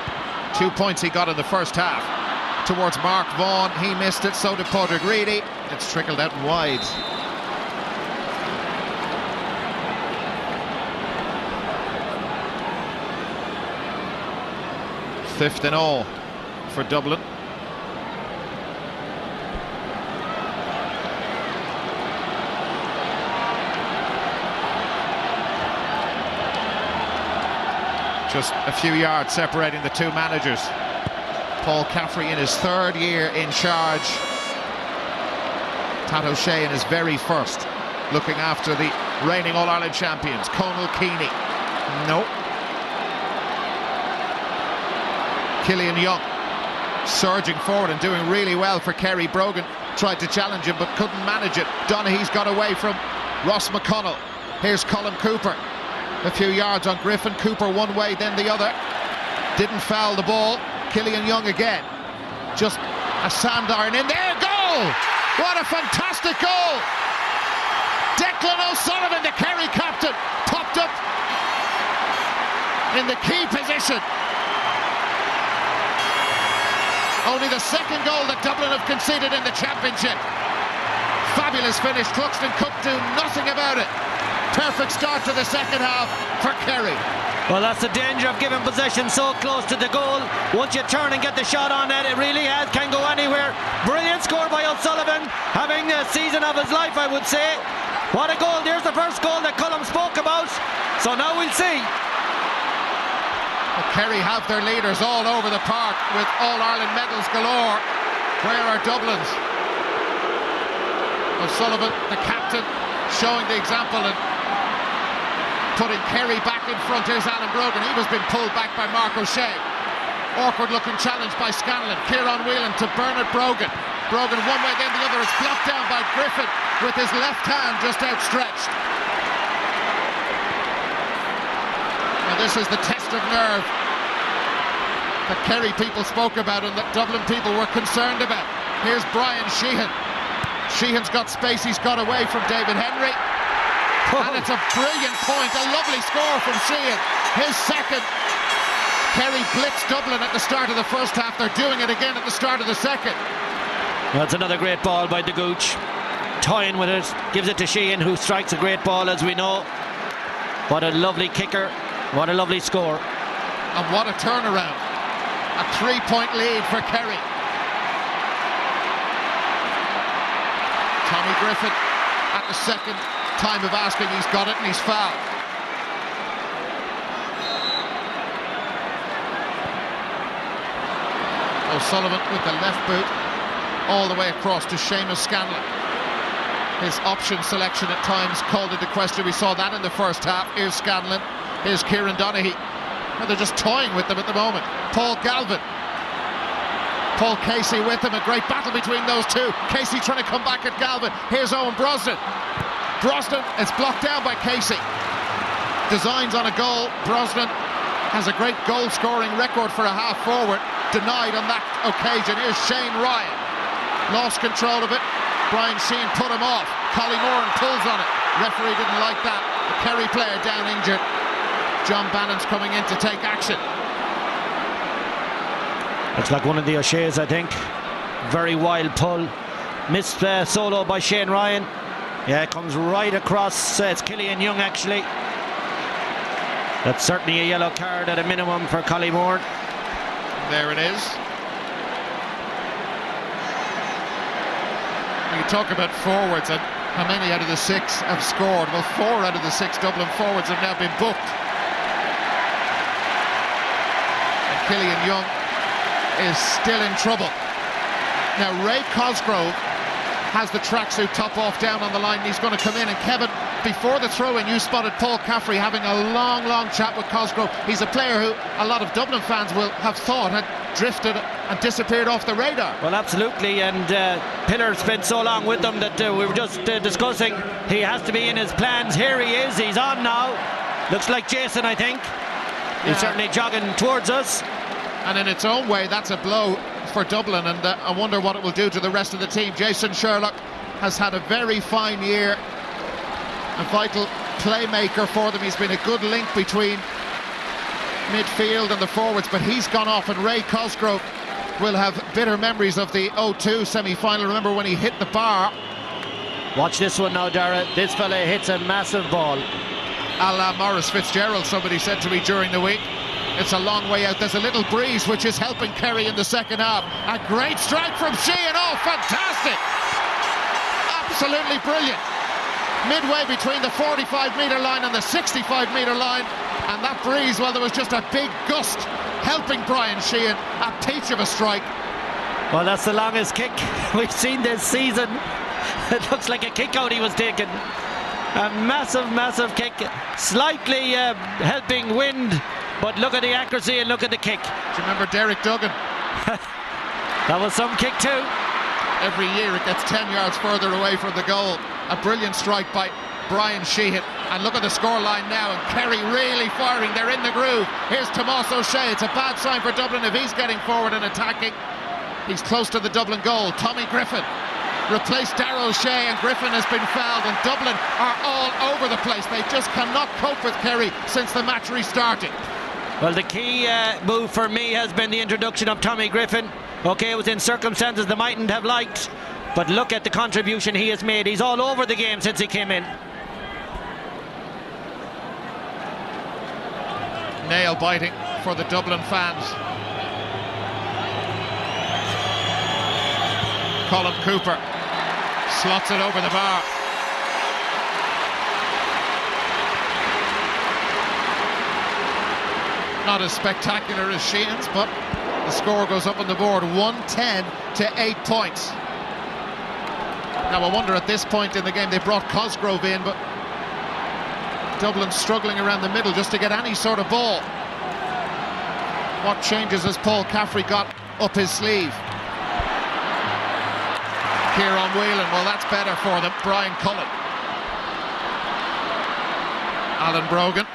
2 points he got in the first half. Towards Mark Vaughan, he missed it, so did Padraig Reedy. It's trickled out wide. Fifth in all for Dublin. Just a few yards separating the two managers. Paul Caffrey in his third year in charge. Tad O'Shea in his very first, looking after the reigning All-Ireland champions. Conal Keaney, no. Killian Young surging forward and doing really well for Kerry. Brogan tried to challenge him but couldn't manage it. Donaghy's got away from Ross McConnell. Here's Colin Cooper. A few yards on Griffin. Cooper one way, then the other. Didn't foul the ball. Killian Young again. Just a sand iron in there. Goal! What a fantastic goal! Declan O'Sullivan, the Kerry captain, popped up in the key position. Only the second goal that Dublin have conceded in the championship. Fabulous finish. Cluxton Cook do nothing about it. Perfect start to the second half for Kerry. Well, that's the danger of giving possession so close to the goal. Once you turn and get the shot on it, it really can go anywhere. Brilliant score by O'Sullivan, having the season of his life, I would say. What a goal. There's the first goal that Cullum spoke about. So now we'll see. Kerry have their leaders all over the park with All-Ireland medals galore. Where are Dublin's? O'Sullivan, the captain, showing the example and putting Kerry back in front. Here's Alan Brogan. He was being pulled back by Mark O'Shea. Awkward looking challenge by Scanlon. Kieran Whelan to Bernard Brogan. Brogan one way, then the other. Is blocked down by Griffin with his left hand just outstretched. And this is the test of nerve that Kerry people spoke about and that Dublin people were concerned about. Here's Brian Sheehan. Sheehan's got space, he's got away from David Henry. And it's a brilliant point, a lovely score from Sheehan. His second. Kerry blitzed Dublin at the start of the first half. They're doing it again at the start of the second. That's another great ball by De Gooch. Toying with it, gives it to Sheehan, who strikes a great ball, as we know. What a lovely kicker, what a lovely score. And what a turnaround. A 3-point lead for Kerry. Tommy Griffin at the second time of asking, he's got it and he's fouled. O'Sullivan with the left boot all the way across to Seamus Scanlon. His option selection at times called into question. We saw that in the first half. Here's Scanlon, here's Kieran Donaghy. And they're just toying with them at the moment. Paul Galvin, Paul Casey with him. A great battle between those two. Casey trying to come back at Galvin. Here's Owen Brosnan. Brosnan is blocked down by Casey. Designs on a goal. Brosnan has a great goal scoring record for a half forward. Denied on that occasion. Here's Shane Ryan. Lost control of it. Brian Sheehan put him off. Collie Moran pulls on it. Referee didn't like that. The Kerry player down injured. John Bannon's coming in to take action. Looks like one of the O'Sheas, I think. Very wild pull. Missed solo by Shane Ryan. Yeah, it comes right across. It's Killian Young, actually. That's certainly a yellow card at a minimum for Collie Moran. There it is. You talk about forwards and how many out of the 6 have scored. Well, 4 out of the 6 Dublin forwards have now been booked. And Killian Young is still in trouble. Now, Ray Cosgrove has the tracksuit top off down on the line, and he's going to come in. And Kevin, before the throw-in, you spotted Paul Caffrey having a long chat with Cosgrove. He's a player who a lot of Dublin fans will have thought had drifted and disappeared off the radar. Well, absolutely, and Pillar spent so long with them that we were just discussing he has to be in his plans. Here he is, he's on now. Looks like Jason, I think. He's certainly jogging towards us. And in its own way, that's a blow for Dublin, and I wonder what it will do to the rest of the team. Jason Sherlock has had a very fine year, a vital playmaker for them. He's been a good link between midfield and the forwards, but he's gone off, and Ray Cosgrove will have bitter memories of the 0-2 semi-final. Remember when he hit the bar? Watch this one now, Dara. This fella hits a massive ball. A la Maurice Fitzgerald, somebody said to me during the week. It's a long way out. There's a little breeze which is helping Kerry in the second half. A great strike from Sheehan. Oh, fantastic! Absolutely brilliant. Midway between the 45-metre line and the 65-metre line. And that breeze, well, there was just a big gust helping Brian Sheehan. A peach of a strike. Well, that's the longest kick we've seen this season. It looks like a kick out he was taking. A massive kick. Slightly helping wind. But look at the accuracy and look at the kick. Do you remember Derek Duggan? That was some kick too. Every year it gets 10 yards further away from the goal. A brilliant strike by Brian Sheehan. And look at the scoreline now, and Kerry really firing. They're in the groove. Here's Tomás O'Shea. It's a bad sign for Dublin if he's getting forward and attacking. He's close to the Dublin goal. Tommy Griffin replaced Darragh O'Shea, and Griffin has been fouled, and Dublin are all over the place. They just cannot cope with Kerry since the match restarted. Well, the key move for me has been the introduction of Tommy Griffin. Okay, it was in circumstances they mightn't have liked, but look at the contribution he has made. He's all over the game since he came in. Nail biting for the Dublin fans. Colin Cooper slots it over the bar. Not as spectacular as Sheehan's, but the score goes up on the board, 110 to 8 points. Now I wonder at this point in the game, they brought Cosgrove in, but Dublin struggling around the middle just to get any sort of ball. What changes has Paul Caffrey got up his sleeve? Kieran Whelan, well, that's better for them. Brian Cullen. Alan Brogan.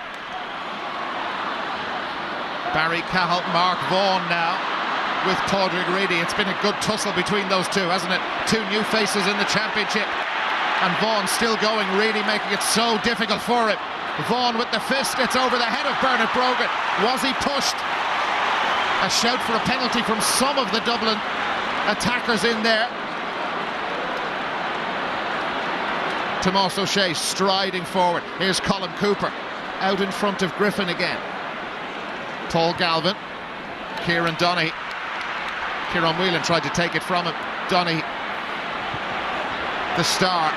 Barry Cahill, Mark Vaughan now with Padraig Reedy. It's been a good tussle between those two, hasn't it? Two new faces in the championship. And Vaughan still going, Reedy making it so difficult for him. Vaughan with the fist, it's over the head of Bernard Brogan. Was he pushed? A shout for a penalty from some of the Dublin attackers in there. Tomás O'Shea striding forward. Here's Colin Cooper out in front of Griffin again. Paul Galvin, Kieran Donaghy. Kieran Whelan tried to take it from him. Donaghy, the star.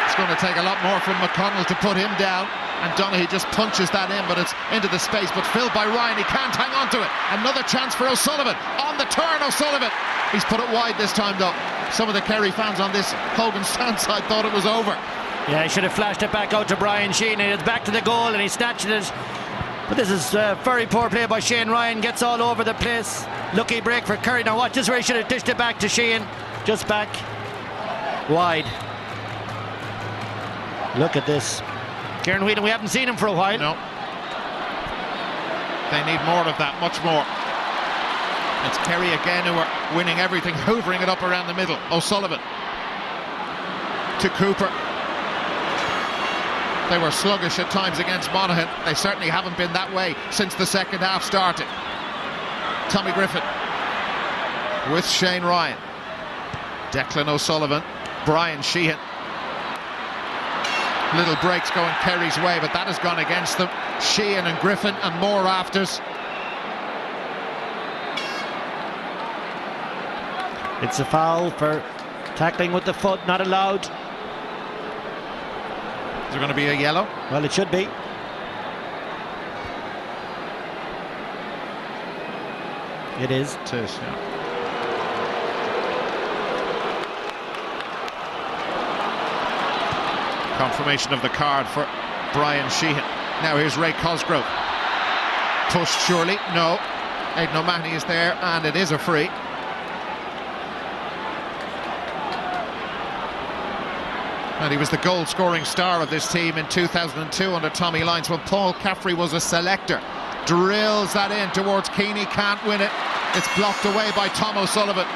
It's going to take a lot more from McConnell to put him down, and Donaghy just punches that in, but it's into the space, but filled by Ryan. He can't hang on to it. Another chance for O'Sullivan. On the turn, O'Sullivan. He's put it wide this time, though. Some of the Kerry fans on this Hogan stand side thought it was over. Yeah, he should have flashed it back out to Brian Sheehan. It's back to the goal, and he snatched it. But this is very poor play by Shane Ryan. Gets all over the place. Lucky break for Kerry. Now watch this, where he should have dished it back to Sheehan. Just back wide. Look at this. Kieran Whelan, we haven't seen him for a while. No. They need more of that, much more. It's Kerry again who are winning everything, hoovering it up around the middle. O'Sullivan to Cooper. They were sluggish at times against Monaghan. They certainly haven't been that way since the second half started. Tommy Griffin with Shane Ryan. Declan O'Sullivan, Brian Sheehan. Little breaks going Kerry's way, but that has gone against them. Sheehan and Griffin and more rafters. It's a foul for tackling with the foot, not allowed. Is there going to be a yellow? Well, it should be. It is. It is, yeah. Confirmation of the card for Brian Sheehan. Now here's Ray Cosgrove. Pushed surely, no. Aidan O'Mahony is there, and it is a free. And he was the goal-scoring star of this team in 2002 under Tommy Lyons when Paul Caffrey was a selector. Drills that in towards Keane, can't win it. It's blocked away by Tom O'Sullivan.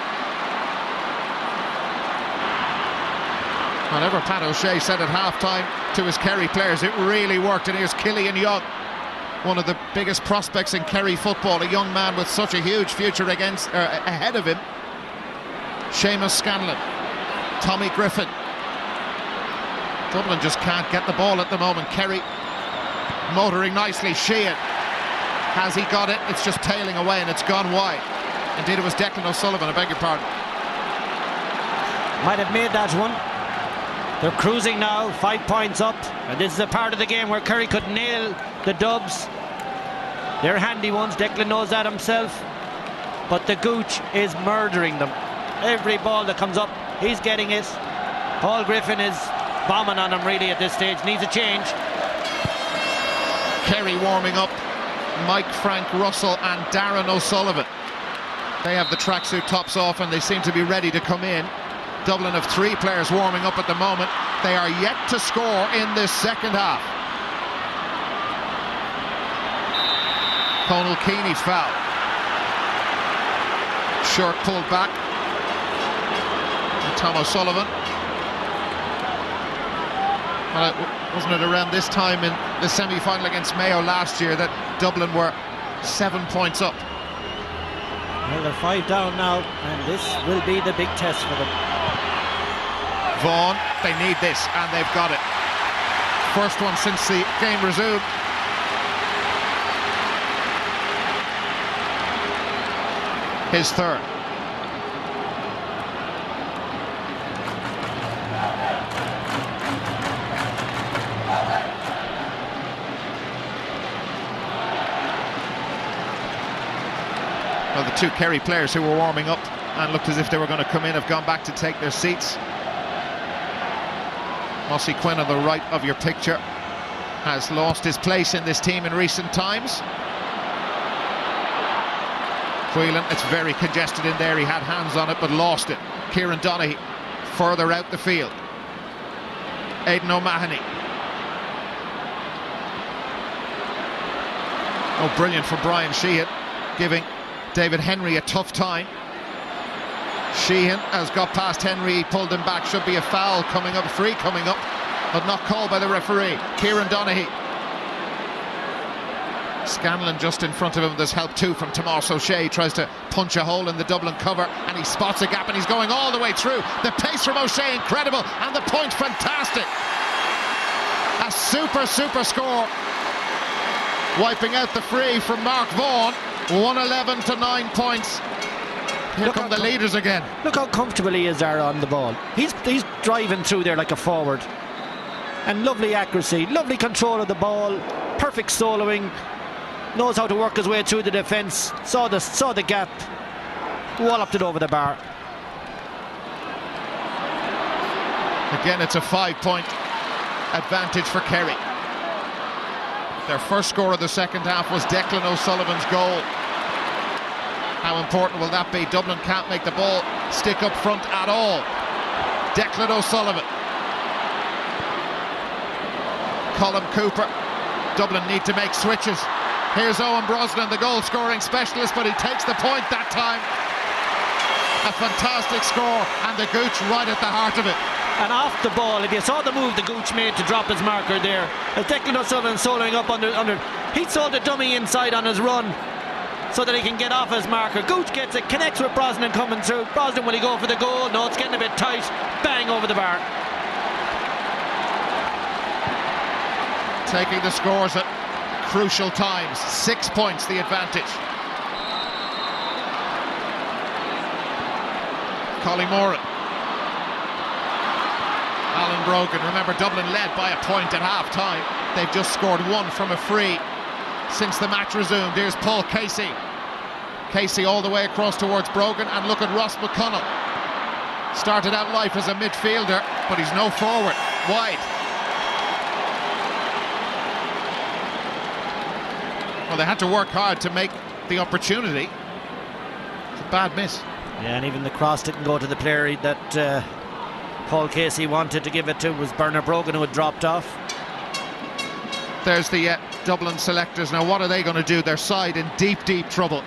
Whatever Pat O'Shea said at half-time to his Kerry players, it really worked. And here's Killian Young, one of the biggest prospects in Kerry football, a young man with such a huge future ahead of him. Seamus Scanlon, Tommy Griffin. Dublin just can't get the ball at the moment. Kerry motoring nicely. Sheehan, has he got it? It's just tailing away and it's gone wide. Indeed, it was Declan O'Sullivan, I beg your pardon. Might have made that one. They're cruising now, 5 points up, and this is a part of the game where Kerry could nail the dubs. They're handy ones, Declan knows that himself, but the Gooch is murdering them. Every ball that comes up, he's getting it. Paul Griffin is bombing on him really at this stage, needs a change. Kerry warming up, Mike Frank Russell and Darren O'Sullivan. They have the tracksuit tops off and they seem to be ready to come in. Dublin have 3 players warming up at the moment. They are yet to score in this second half. Conal Keane foul. Shirt pulled back. And Tom O'Sullivan. Well, wasn't it around this time in the semi-final against Mayo last year that Dublin were 7 points up? Well, they're 5 down now, and this will be the big test for them. Vaughan, they need this, and they've got it. First one since the game resumed. His third. Well, the 2 Kerry players who were warming up and looked as if they were going to come in have gone back to take their seats. Mossy Quinn on the right of your picture has lost his place in this team in recent times. Whelan, it's very congested in there. He had hands on it but lost it. Kieran Donaghy further out the field. Aidan O'Mahony. Oh, brilliant for Brian Sheehan, giving David Henry a tough time. Sheehan has got past Henry, he pulled him back. Should be a foul coming up, free coming up, but not called by the referee. Kieran Donaghy. Scanlon just in front of him. There's help too from Tomas O'Shea. He tries to punch a hole in the Dublin cover and he spots a gap and he's going all the way through. The pace from O'Shea incredible and the point fantastic. A super score. Wiping out the free from Mark Vaughan. 111 to 9 points. Here come the leaders again. Look how comfortable he is there on the ball. He's driving through there like a forward. And lovely accuracy, lovely control of the ball, perfect soloing, knows how to work his way through the defence, saw the gap, walloped it over the bar. Again, it's a 5-point advantage for Kerry. Their first score of the second half was Declan O'Sullivan's goal. How important will that be? Dublin can't make the ball stick up front at all. Declan O'Sullivan. Colm Cooper. Dublin need to make switches. Here's Owen Brosnan, the goal-scoring specialist, but he takes the point that time. A fantastic score, and the Gooch right at the heart of it. And off the ball, if you saw the move the Gooch made to drop his marker there, as Declan O'Sullivan soloing up under, he saw the dummy inside on his run so that he can get off his marker. Gooch gets it, connects with Brosnan coming through. Brosnan, will he go for the goal? No, it's getting a bit tight. Bang over the bar. Taking the scores at crucial times. 6 points the advantage. Collie Moran. Alan Brogan. Remember, Dublin led by a point at half-time. They've just scored 1 from a free since the match resumed. Here's Paul Casey. Casey all the way across towards Brogan, and look at Ross McConnell. Started out life as a midfielder, but he's no forward. Wide. Well, they had to work hard to make the opportunity. It's a bad miss. Yeah, and even the cross didn't go to the player that Paul Casey wanted to give it to. Was Bernard Brogan, who had dropped off. There's the Dublin selectors. Now, what are they going to do? Their side in deep, deep trouble.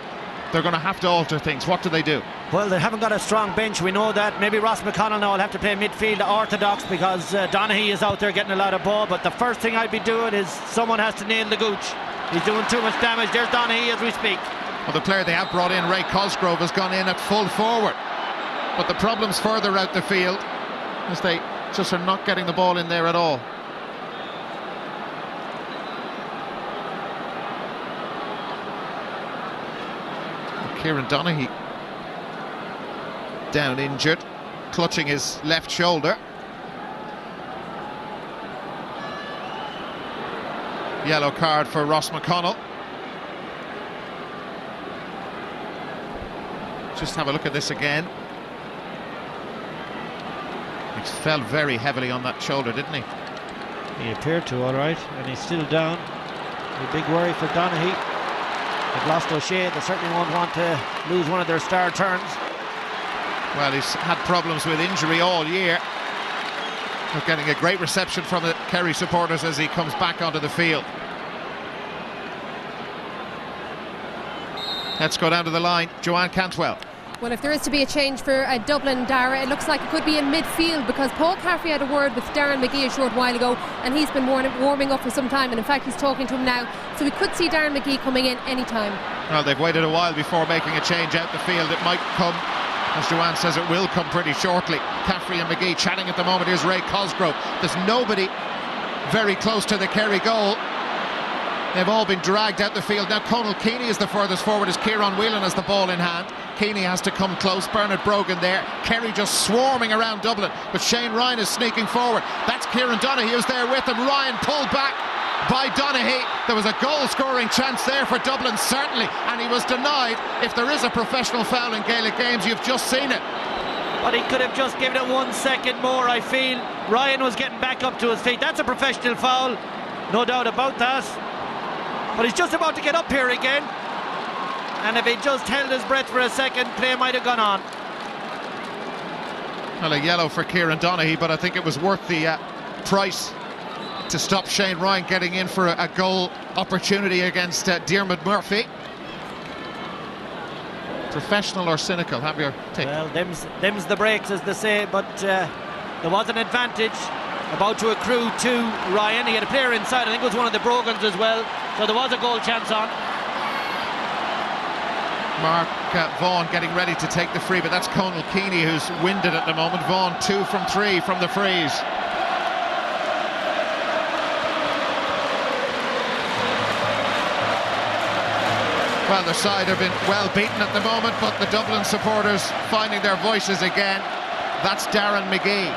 They're going to have to alter things. What do they do? Well, they haven't got a strong bench, we know that. Maybe Ross McConnell now will have to play midfield orthodox because Donaghy is out there getting a lot of ball. But the first thing I'd be doing is someone has to nail the gooch. He's doing too much damage. There's Donaghy as we speak. Well, the player they have brought in, Ray Cosgrove, has gone in at full forward. But the problem's further out the field, as they just are not getting the ball in there at all. Kieran Donaghy down injured, clutching his left shoulder. Yellow card for Ross McConnell. Just have a look at this again. He fell very heavily on that shoulder, didn't he? He appeared to, all right, and he's still down. A big worry for Donaghy. They've lost O'Shea. They certainly won't want to lose one of their star turns. Well, he's had problems with injury all year. They're getting a great reception from the Kerry supporters as he comes back onto the field. Let's go down to the line. Joanne Cantwell. Well, if there is to be a change for Dublin, Dara, it looks like it could be in midfield, because Paul Caffrey had a word with Darren McGee a short while ago, and he's been warming up for some time, and in fact he's talking to him now, so we could see Darren McGee coming in any time. Well, they've waited a while before making a change out the field. It might come, as Joanne says, it will come pretty shortly. Caffrey and McGee chatting at the moment. Here's Ray Cosgrove. There's nobody very close to the Kerry goal. They've all been dragged out the field. Now Conal Keaney is the furthest forward as Kieran Whelan has the ball in hand. Keaney has to come close. Bernard Brogan there. Kerry just swarming around Dublin, but Shane Ryan is sneaking forward. That's Kieran Donaghy who's there with him. Ryan pulled back by Donaghy. There was a goal scoring chance there for Dublin, certainly, and he was denied. If there is a professional foul in Gaelic games, you've just seen it. But he could have just given it 1 second more, I feel. Ryan was getting back up to his feet. That's a professional foul, no doubt about that. But he's just about to get up here again, and if he just held his breath for a second, play might have gone on. Well, a yellow for Kieran Donaghy, but I think it was worth the price to stop Shane Ryan getting in for a goal opportunity against Diarmuid Murphy. Professional or cynical? Have your take. Well, them's the breaks, as they say, but there was an advantage about to accrue to Ryan. He had a player inside, I think it was one of the Brogans as well, so there was a goal chance on. Mark Vaughan getting ready to take the free, but that's Conal Keaney who's winded at the moment. Vaughan 2 from 3 from the frees. Well, their side have been well beaten at the moment, but the Dublin supporters finding their voices again. That's Darren McGee.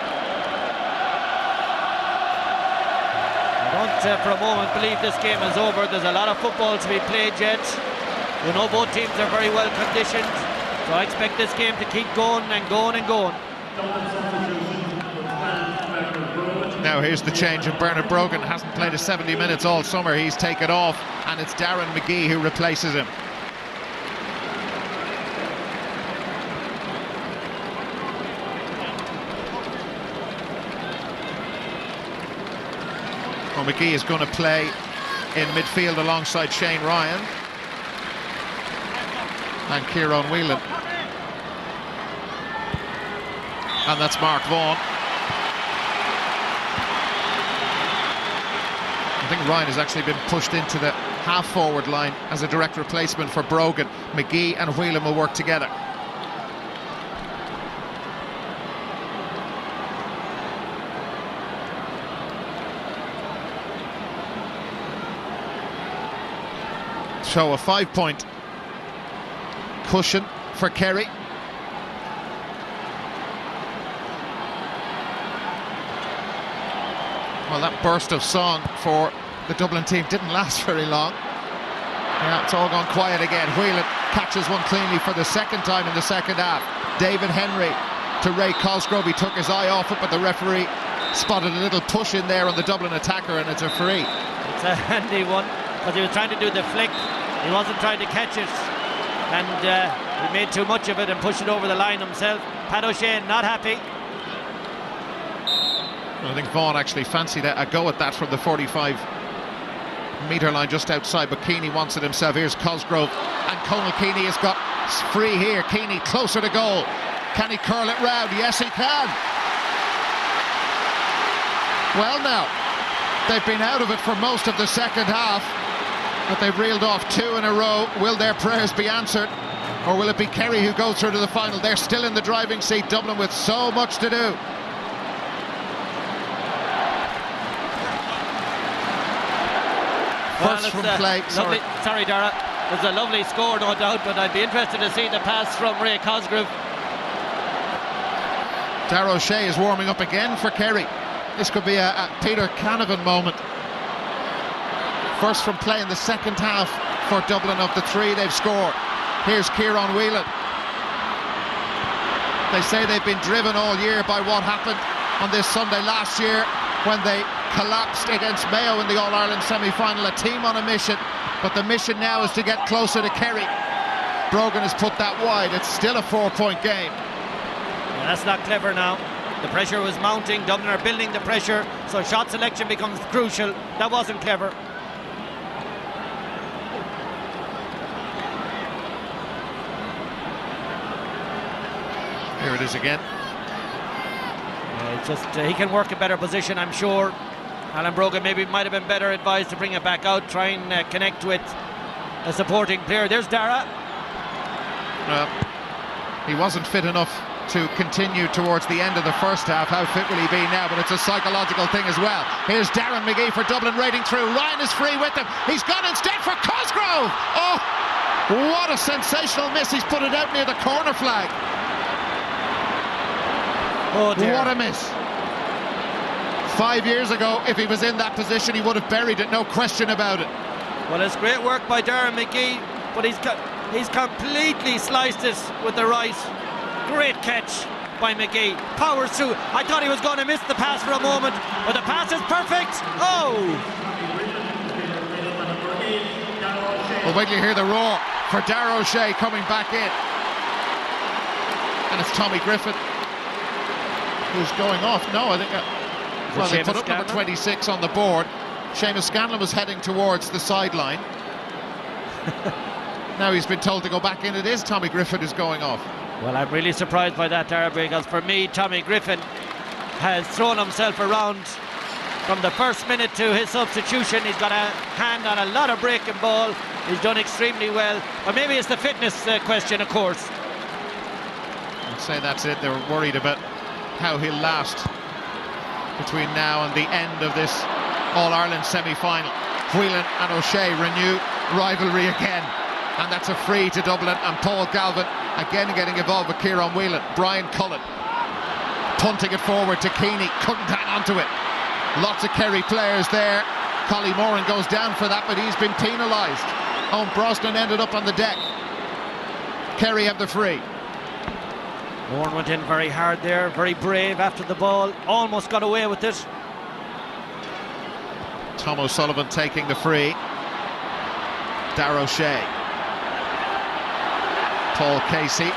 I don't for a moment believe this game is over. There's a lot of football to be played yet. We know both teams are very well conditioned, so I expect this game to keep going and going and going. Now here's the change, and Bernard Brogan hasn't played a 70 minutes all summer. He's taken off, and it's Darren McGee who replaces him. Well, McGee is going to play in midfield alongside Shane Ryan and Kieran Whelan, and that's Mark Vaughan. I think Ryan has actually been pushed into the half-forward line as a direct replacement for Brogan. McGee and Whelan will work together. So a 5-point cushion for Kerry. Well, that burst of song for the Dublin team didn't last very long. Yeah, it's all gone quiet again. Whelan catches one cleanly for the second time in the second half. David Henry to Ray Cosgrove. He took his eye off it, but the referee spotted a little push in there on the Dublin attacker, and it's a free. It's a handy one, because he was trying to do the flick, He wasn't trying to catch it, and he made too much of it and pushed it over the line himself. Pat O'Shea not happy. I think Vaughan actually fancied a go at that from the 45-metre line just outside, but Keaney wants it himself. Here's Cosgrove, and Conal Keaney has got free here. Keaney closer to goal. Can he curl it round? Yes, he can. Well, now, they've been out of it for most of the second half, but they've reeled off 2 in a row. Will their prayers be answered, or will it be Kerry who goes through to the final? They're still in the driving seat, Dublin, with so much to do. First from play. Sorry, Dara. It was a lovely score, no doubt, but I'd be interested to see the pass from Ray Cosgrove. Darragh O'Shea is warming up again for Kerry. This could be a Peter Canavan moment. First from play in the second half for Dublin of the 3 they've scored. Here's Kieran Whelan. They say they've been driven all year by what happened on this Sunday last year when they collapsed against Mayo in the All-Ireland semi-final. A team on a mission, but the mission now is to get closer to Kerry. Brogan has put that wide. It's still a 4-point game. Yeah, that's not clever now. The pressure was mounting. Dublin are building the pressure, so shot selection becomes crucial. That wasn't clever. Here it is again. He can work a better position, I'm sure. Alan Brogan maybe might have been better advised to bring it back out, try and connect with a supporting player. There's Dara. He wasn't fit enough to continue towards the end of the first half. How fit will he be now? But it's a psychological thing as well. Here's Darren McGee for Dublin, raiding through. Ryan is free with him. He's gone instead for Cosgrove. Oh, what a sensational miss. He's put it out near the corner flag. Oh dear. What a miss. 5 years ago, if he was in that position, he would have buried it, no question about it. Well, it's great work by Darren McGee, but he's completely sliced it with the right. Great catch by McGee. Powers through. I thought he was going to miss the pass for a moment, but the pass is perfect. Oh! Well, wait till you hear the roar for Darragh O'Shea coming back in. And it's Tommy Griffin who's going off. No, I think... well, they put up number 26 on the board. Seamus Scanlon was heading towards the sideline. Now he's been told to go back in. It is Tommy Griffin who's going off. Well, I'm really surprised by that, Dara, because for me, Tommy Griffin has thrown himself around from the first minute to his substitution. He's got a hand on a lot of breaking ball. He's done extremely well. But maybe it's the fitness question, of course. I'd say that's it. They were worried about how he'll last between now and the end of this All-Ireland semi-final. Whelan and O'Shea renew rivalry again, and that's a free to Dublin, and Paul Galvin again getting involved with Kieran Whelan. Brian Cullen punting it forward to Keaney, couldn't hang on to it. Lots of Kerry players there. Collie Moran goes down for that, but he's been penalised. Owen Brosnan ended up on the deck. Kerry have the free. Moran went in very hard there, very brave after the ball, almost got away with it. Tom O'Sullivan taking the free. Darragh O'Shea. Paul Casey.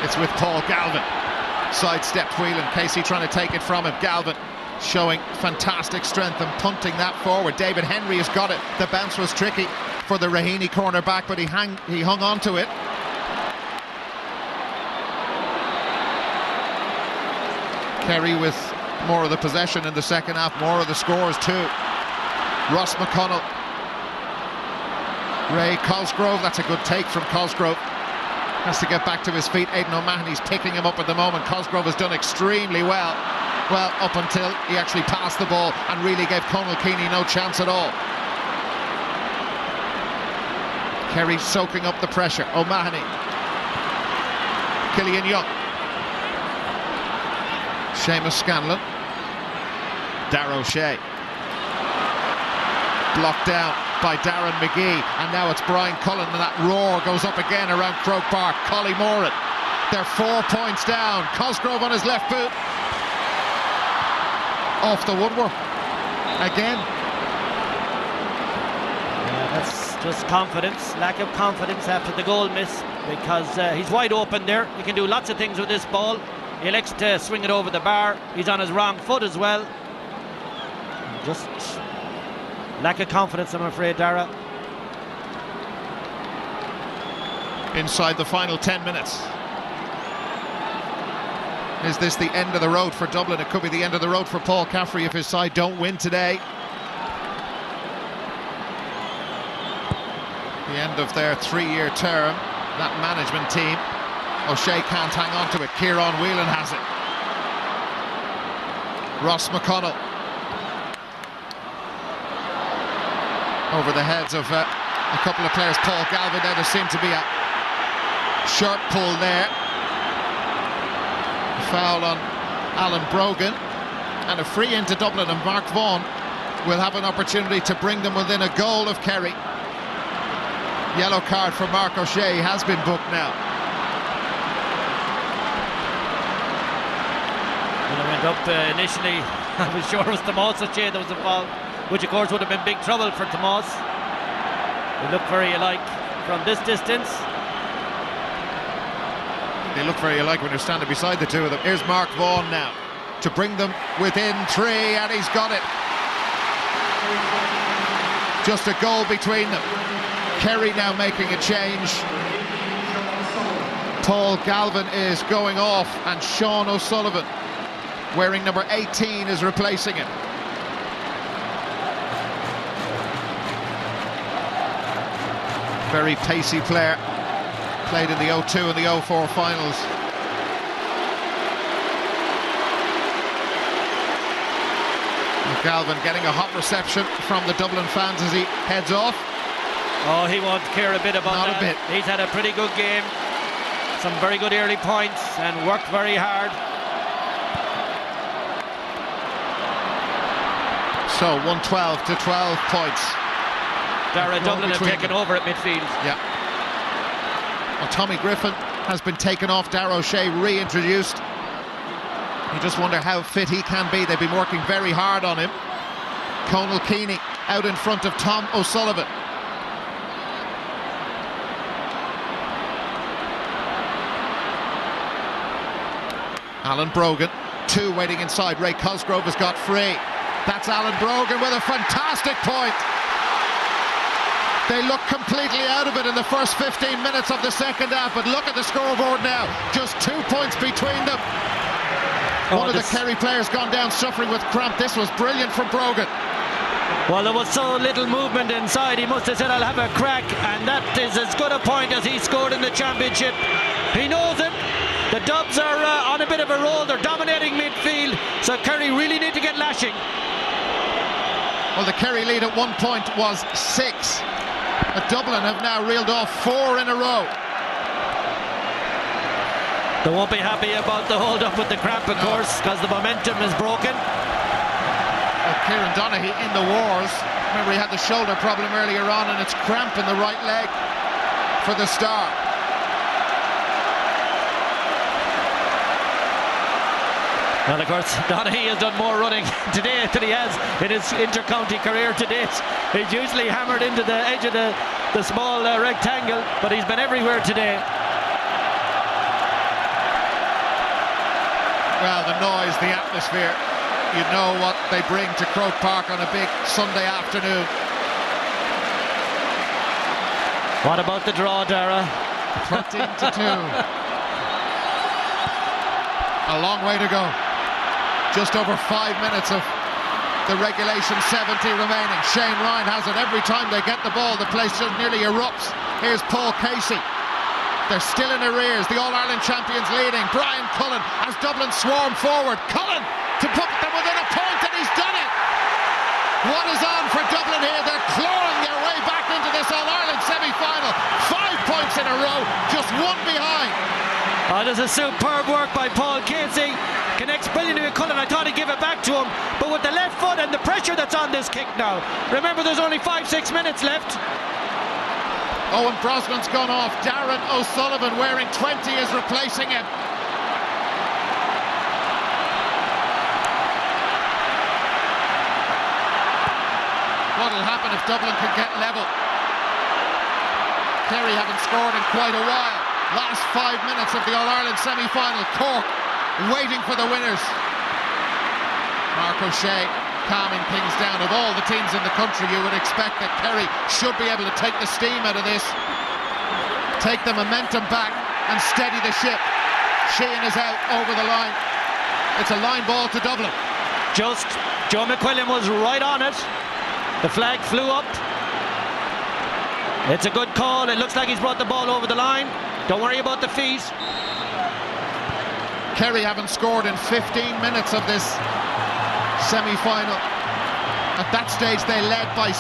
It's with Paul Galvin. Sidestepped Whelan. Casey trying to take it from him. Galvin showing fantastic strength and punting that forward. David Henry has got it. The bounce was tricky for the Raheny cornerback, but he hung on to it. Kerry with more of the possession in the second half, more of the scores too. Ross McConnell. Ray Cosgrove, that's a good take from Cosgrove. Has to get back to his feet. Aidan O'Mahony's picking him up at the moment. Cosgrove has done extremely well. Well, up until he actually passed the ball and really gave Conal Keaney no chance at all. Kerry soaking up the pressure. O'Mahony. Killian Young. Seamus Scanlon. Darragh O'Shea. Blocked down by Darren McGee, and now it's Brian Cullen, and that roar goes up again around Croke Park. Collie Moran, they're 4 points down. Cosgrove on his left boot, off the woodwork again. Yeah, Just confidence, lack of confidence after the goal miss, because he's wide open there. He can do lots of things with this ball. He likes to swing it over the bar. He's on his wrong foot as well. Just lack of confidence, I'm afraid, Dara. Inside the final 10 minutes. Is this the end of the road for Dublin? It could be the end of the road for Paul Caffrey if his side don't win today. The end of their 3-year term, that management team. O'Shea can't hang on to it. Kieran Whelan has it. Ross McConnell. Over the heads of a couple of players. Paul Galvin there. There seemed to be a short pull there. A foul on Alan Brogan. And a free into Dublin, and Mark Vaughan will have an opportunity to bring them within a goal of Kerry. Yellow card for Mark O'Shea has been booked now. When I went up initially, I was sure it was Tomas O'Shea that was involved, which of course would have been big trouble for Tomas. They look very alike from this distance. They look very alike when they're standing beside the two of them. Here's Mark Vaughan now to bring them within 3, and he's got it. Just a goal between them. Kerry now making a change. Paul Galvin is going off, and Sean O'Sullivan, wearing number 18, is replacing him. Very pacey player. Played in the 02 and the 04 finals. Galvin getting a hot reception from the Dublin fans as he heads off. Oh, he won't care a bit about that. Not a bit. He's had a pretty good game. Some very good early points and worked very hard. So 112 to 12 points. Dara, Dublin have taken over at midfield. Yeah. Well, Tommy Griffin has been taken off. Darragh O'Shea reintroduced. You just wonder how fit he can be. They've been working very hard on him. Conal Keeney out in front of Tom O'Sullivan. Alan Brogan, 2 waiting inside. Ray Cosgrove has got free. That's Alan Brogan with a fantastic point. They look completely out of it in the first 15 minutes of the second half, but look at the scoreboard now. Just 2 points between them. One of the Kerry players gone down suffering with cramp. This was brilliant from Brogan. Well, there was so little movement inside. He must have said, I'll have a crack, and that is as good a point as he scored in the championship. He knows it. The Dubs are on a bit of a roll. They're dominating midfield, so Kerry really need to get lashing. Well, the Kerry lead at one point was 6. But Dublin have now reeled off 4 in a row. They won't be happy about the hold-up with the cramp, of course, because the momentum is broken. Well, Kieran Donaghy in the wars. Remember, he had the shoulder problem earlier on, and it's cramp in the right leg for the star. Well, of course, Donaghy has done more running today than he has in his inter-county career to date. He's usually hammered into the edge of the small rectangle, but he's been everywhere today. Well, the noise, the atmosphere, you know what they bring to Croke Park on a big Sunday afternoon. What about the draw, Dara? 13 to 2. A long way to go. Just over 5 minutes of the regulation 70 remaining. Shane Ryan has it. Every time they get the ball, the place just nearly erupts. Here's Paul Casey. They're still in arrears. The All-Ireland champions leading. Brian Cullen as Dublin swarm forward. Cullen to put them within a point, and he's done it. What is on for Dublin here? They're clawing their way back into this All-Ireland semi-final. 5 points in a row, just 1 behind. Oh, there's a superb work by Paul Casey. Connects brilliantly with Cullen. I thought he'd give it back to him, but with the left foot and the pressure that's on this kick now. Remember, there's only 5-6 minutes left. Owen Brosnan's gone off. Darren O'Sullivan, wearing 20, is replacing him. What'll happen if Dublin can get level? Kerry haven't scored in quite a while. Last 5 minutes of the All-Ireland semi-final. Cork waiting for the winners. Mark O'Shea calming things down. Of all the teams in the country, you would expect that Kerry should be able to take the steam out of this, take the momentum back and steady the ship. Sheehan is out over the line. It's a line ball to Dublin. Just Joe McQuillan was right on it. The flag flew up. It's a good call. It looks like he's brought the ball over the line. Don't worry about the feet. Kerry haven't scored in 15 minutes of this semi-final. At that stage they led by 6.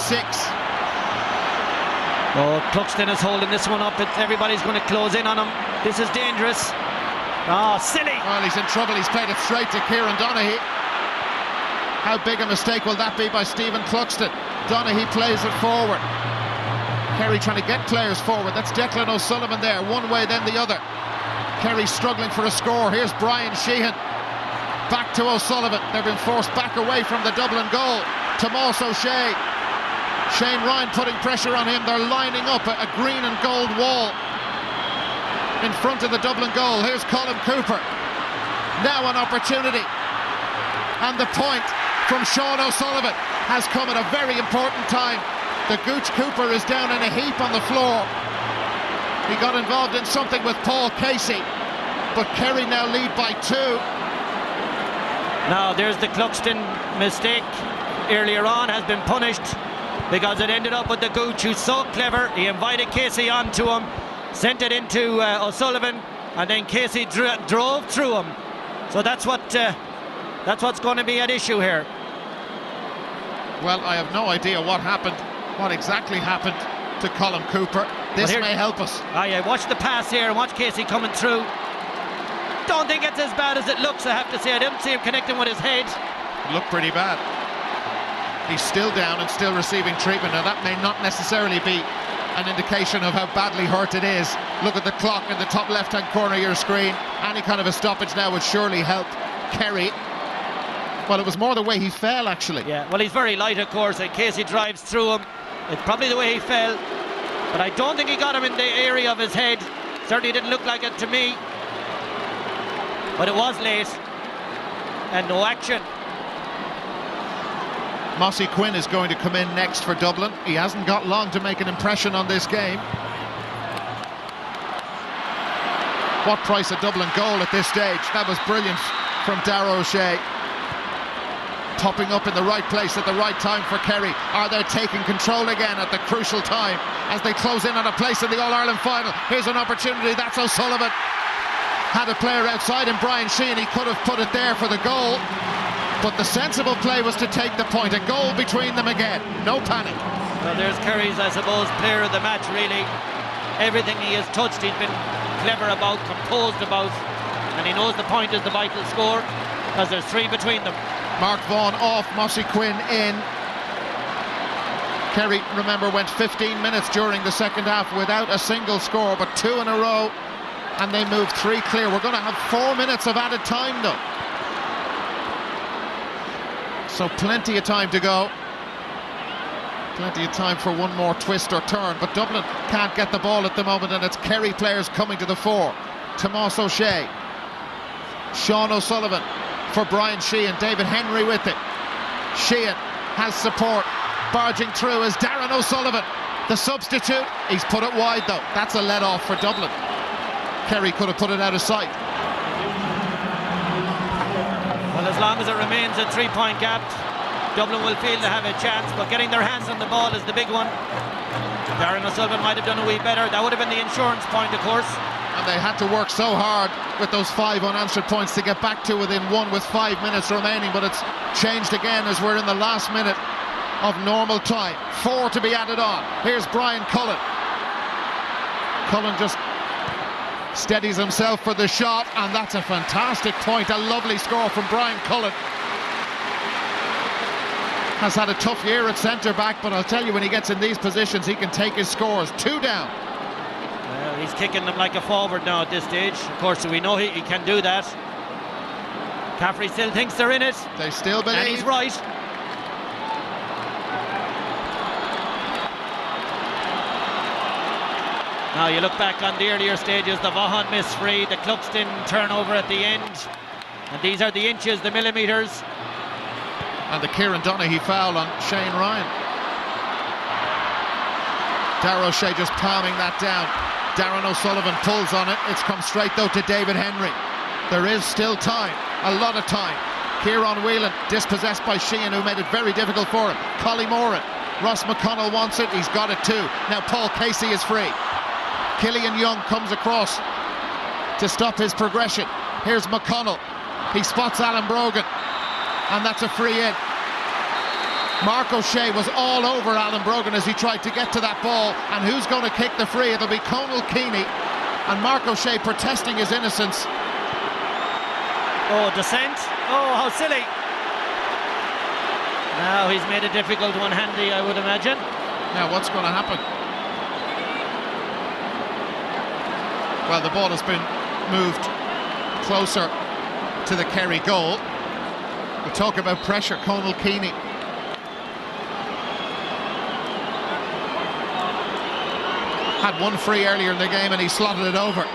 Oh, Cluxton is holding this one up. Everybody's going to close in on him. This is dangerous. Oh, silly. Well, he's in trouble. He's played it straight to Kieran Donaghy. How big a mistake will that be by Stephen Cluxton? Donaghy plays it forward. Kerry trying to get players forward. That's Declan O'Sullivan there, one way then the other. Kerry struggling for a score. Here's Brian Sheehan. Back to O'Sullivan. They've been forced back away from the Dublin goal. Tomas O'Shea. Shane Ryan putting pressure on him. They're lining up a green and gold wall in front of the Dublin goal. Here's Colin Cooper. Now an opportunity. And the point from Sean O'Sullivan has come at a very important time. The Gooch Cooper is down in a heap on the floor. He got involved in something with Paul Casey, but Kerry now lead by 2. Now there's the Cluxton mistake earlier on, has been punished because it ended up with the Gooch, who's so clever. He invited Casey onto him, sent it into O'Sullivan, and then Casey drove through him. So that's what's going to be at issue here. Well, I have no idea what happened, what exactly happened to Colin Cooper. This may help us. Yeah, watch the pass here and watch Casey coming through. Don't think it's as bad as it looks, I have to say. I didn't see him connecting with his head. It looked pretty bad. He's still down and still receiving treatment. Now that may not necessarily be an indication of how badly hurt it is. Look at the clock in the top left-hand corner of your screen. Any kind of a stoppage now would surely help Kerry. Well, it was more the way he fell, actually. Yeah, well, he's very light, of course, and Casey drives through him. It's probably the way he fell, but I don't think he got him in the area of his head. Certainly didn't look like it to me. But it was late, and no action. Mossy Quinn is going to come in next for Dublin. He hasn't got long to make an impression on this game. What price a Dublin goal at this stage? That was brilliant from Darragh O'Shea. Popping up in the right place at the right time for Kerry. Are they taking control again at the crucial time as they close in on a place in the All-Ireland final? Here's an opportunity. That's O'Sullivan. Had a player outside him, Brian Sheehan. He could have put it there for the goal, but the sensible play was to take the point. A goal between them again. No panic. Well, there's Kerry's, I suppose, player of the match, really. Everything he has touched, he's been clever about, composed about, and he knows the point is the vital score, because there's 3 between them. Mark Vaughan off, Mossy Quinn in. Kerry, remember, went 15 minutes during the second half without a single score, but 2 in a row, and they moved 3 clear. We're going to have 4 minutes of added time, though. So plenty of time to go. Plenty of time for one more twist or turn, but Dublin can't get the ball at the moment, and it's Kerry players coming to the fore. Tomas O'Shea, Sean O'Sullivan for Brian Sheehan, David Henry with it. Sheehan has support, barging through is Darren O'Sullivan, the substitute. He's put it wide though. That's a let off for Dublin. Kerry could have put it out of sight. Well, as long as it remains a 3-point gap, Dublin will feel they have a chance, but getting their hands on the ball is the big one. Darren O'Sullivan might have done a wee better. That would have been the insurance point, of course. And they had to work so hard with those 5 unanswered points to get back to within 1 with 5 minutes remaining, but it's changed again as we're in the last minute of normal time. 4 to be added on. Here's Brian Cullen. Cullen just steadies himself for the shot, and that's a fantastic point. A lovely score from Brian Cullen. Has had a tough year at centre-back, but I'll tell you, when he gets in these positions, he can take his scores. 2 down. Well, he's kicking them like a forward now at this stage. Of course, we know he can do that. Caffrey still thinks they're in it. They still believe. And he's right. Now you look back on the earlier stages, the Vaughan miss free, the Cluxton turnover at the end, and these are the inches, the millimetres. And the Kieran Donaghy foul on Shane Ryan. Darragh O'Shea just palming that down. Darren O'Sullivan pulls on it. It's come straight though to David Henry. There is still time, a lot of time. Kieran Whelan dispossessed by Sheehan, who made it very difficult for him. Collie Moran, Ross McConnell wants it, he's got it too. Now Paul Casey is free. Killian Young comes across to stop his progression. Here's McConnell, he spots Alan Brogan, and that's a free in. Mark O'Shea was all over Alan Brogan as he tried to get to that ball, and who's going to kick the free? It'll be Conal Keeney, and Mark O'Shea protesting his innocence. Oh, descent. Oh, how silly. Now he's made a difficult one handy, I would imagine. Now what's going to happen? Well, the ball has been moved closer to the Kerry goal. We talk about pressure. Conal Keeney had one free earlier in the game and he slotted it over.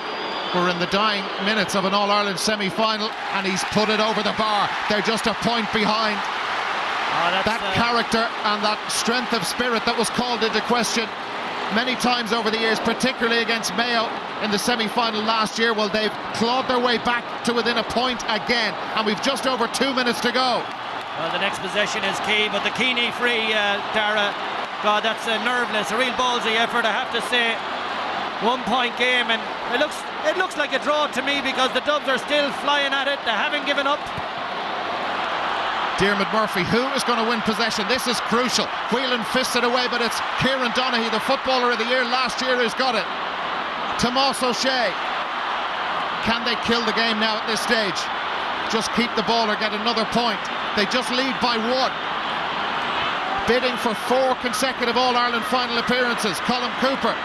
We're in the dying minutes of an All-Ireland semi-final and he's put it over the bar. They're just a point behind. That character and that strength of spirit that was called into question many times over the years, particularly against Mayo in the semi-final last year. Well, they've clawed their way back to within a point again, and we've just over 2 minutes to go. Well, the next possession is key, but the Keeney free, Darragh, God, that's a nerveless, a real ballsy effort, I have to say. 1 point game, and it looks like a draw to me because the Dubs are still flying at it. They haven't given up. Diarmuid Murphy, who is going to win possession? This is crucial. Whelan fists it away, but it's Kieran Donaghy, the footballer of the year last year, who's got it. Tomas O'Shea. Can they kill the game now at this stage? Just keep the ball or get another point. They just lead by 1. Bidding for 4 consecutive All-Ireland final appearances. Colm Cooper.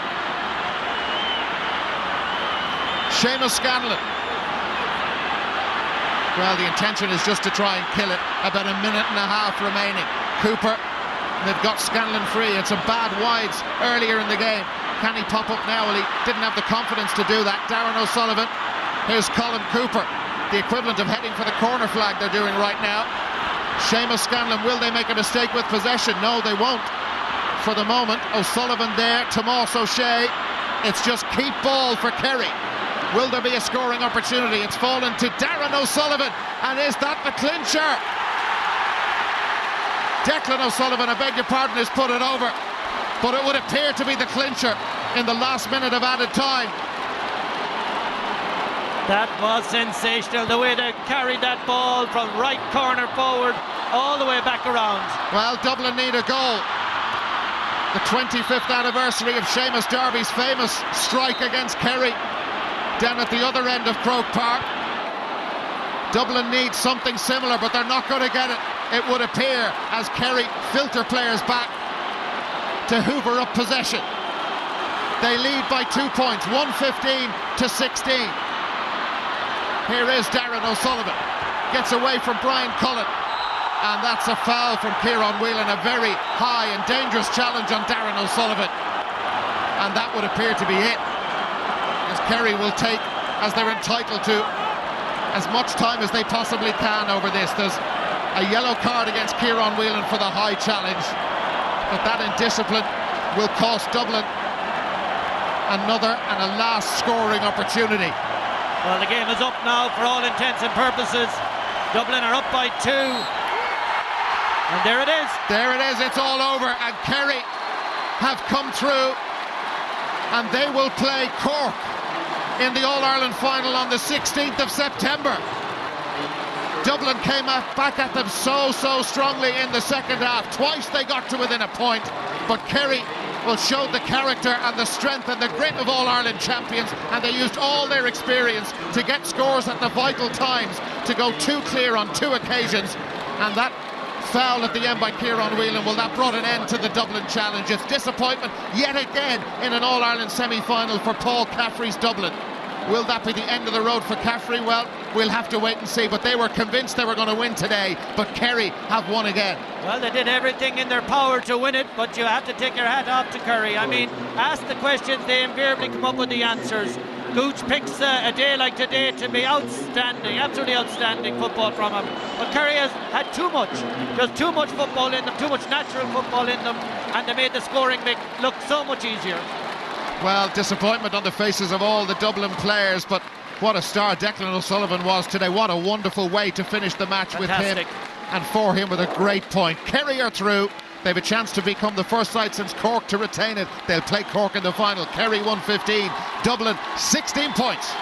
Seamus Scanlon. Well, the intention is just to try and kill it. About a minute and a half remaining. Cooper, they've got Scanlon free. It's some bad wides earlier in the game. Can he pop up now? Well, he didn't have the confidence to do that. Darren O'Sullivan. Here's Colm Cooper. The equivalent of heading for the corner flag they're doing right now. Seamus Scanlon, will they make a mistake with possession? No, they won't. For the moment, O'Sullivan there, Tomas O'Shea. It's just keep ball for Kerry. Will there be a scoring opportunity? It's fallen to Darren O'Sullivan, and is that the clincher? Declan O'Sullivan, I beg your pardon, has put it over, but it would appear to be the clincher in the last minute of added time. That was sensational, the way they carried that ball from right corner forward all the way back around. Well, Dublin need a goal. The 25th anniversary of Seamus Darby's famous strike against Kerry down at the other end of Croke Park. Dublin needs something similar, but they're not going to get it, it would appear, as Kerry filter players back to hoover up possession. They lead by 2 points, 115 to 16. Here is Darren O'Sullivan, gets away from Brian Cullen, and that's a foul from Kieran Whelan, a very high and dangerous challenge on Darren O'Sullivan, and that would appear to be it. Kerry will take, as they're entitled to, as much time as they possibly can over this. There's a yellow card against Kieran Whelan for the high challenge, but that indiscipline will cost Dublin another and a last scoring opportunity. Well, the game is up now for all intents and purposes. Dublin are up by 2, and there it is. There it is, it's all over, and Kerry have come through, and they will play Cork in the All-Ireland final on the 16th of September. Dublin came back at them so strongly in the second half. Twice they got to within a point, but Kerry will show the character and the strength and the grit of All-Ireland champions, and they used all their experience to get scores at the vital times, to go 2 clear on 2 occasions, and that foul at the end by Kieran Whelan, well, that brought an end to the Dublin challenge. It's disappointment yet again in an All-Ireland semi-final for Paul Caffrey's Dublin. Will that be the end of the road for Caffrey? Well, we'll have to wait and see, but they were convinced they were going to win today. But Kerry have won again. Well, they did everything in their power to win it, but you have to take your hat off to Kerry. I mean, ask the questions, they invariably come up with the answers. Gooch picks a day like today to be outstanding, absolutely outstanding football from him. But Kerry has had too much. There's too much football in them, too much natural football in them, and they made the scoring look so much easier. Well, disappointment on the faces of all the Dublin players, but what a star Declan O'Sullivan was today. What a wonderful way to finish the match. Fantastic. With him, and for him with a great point. Kerry are through. They have a chance to become the first side since Cork to retain it. They'll play Cork in the final. Kerry 115, Dublin 16 points.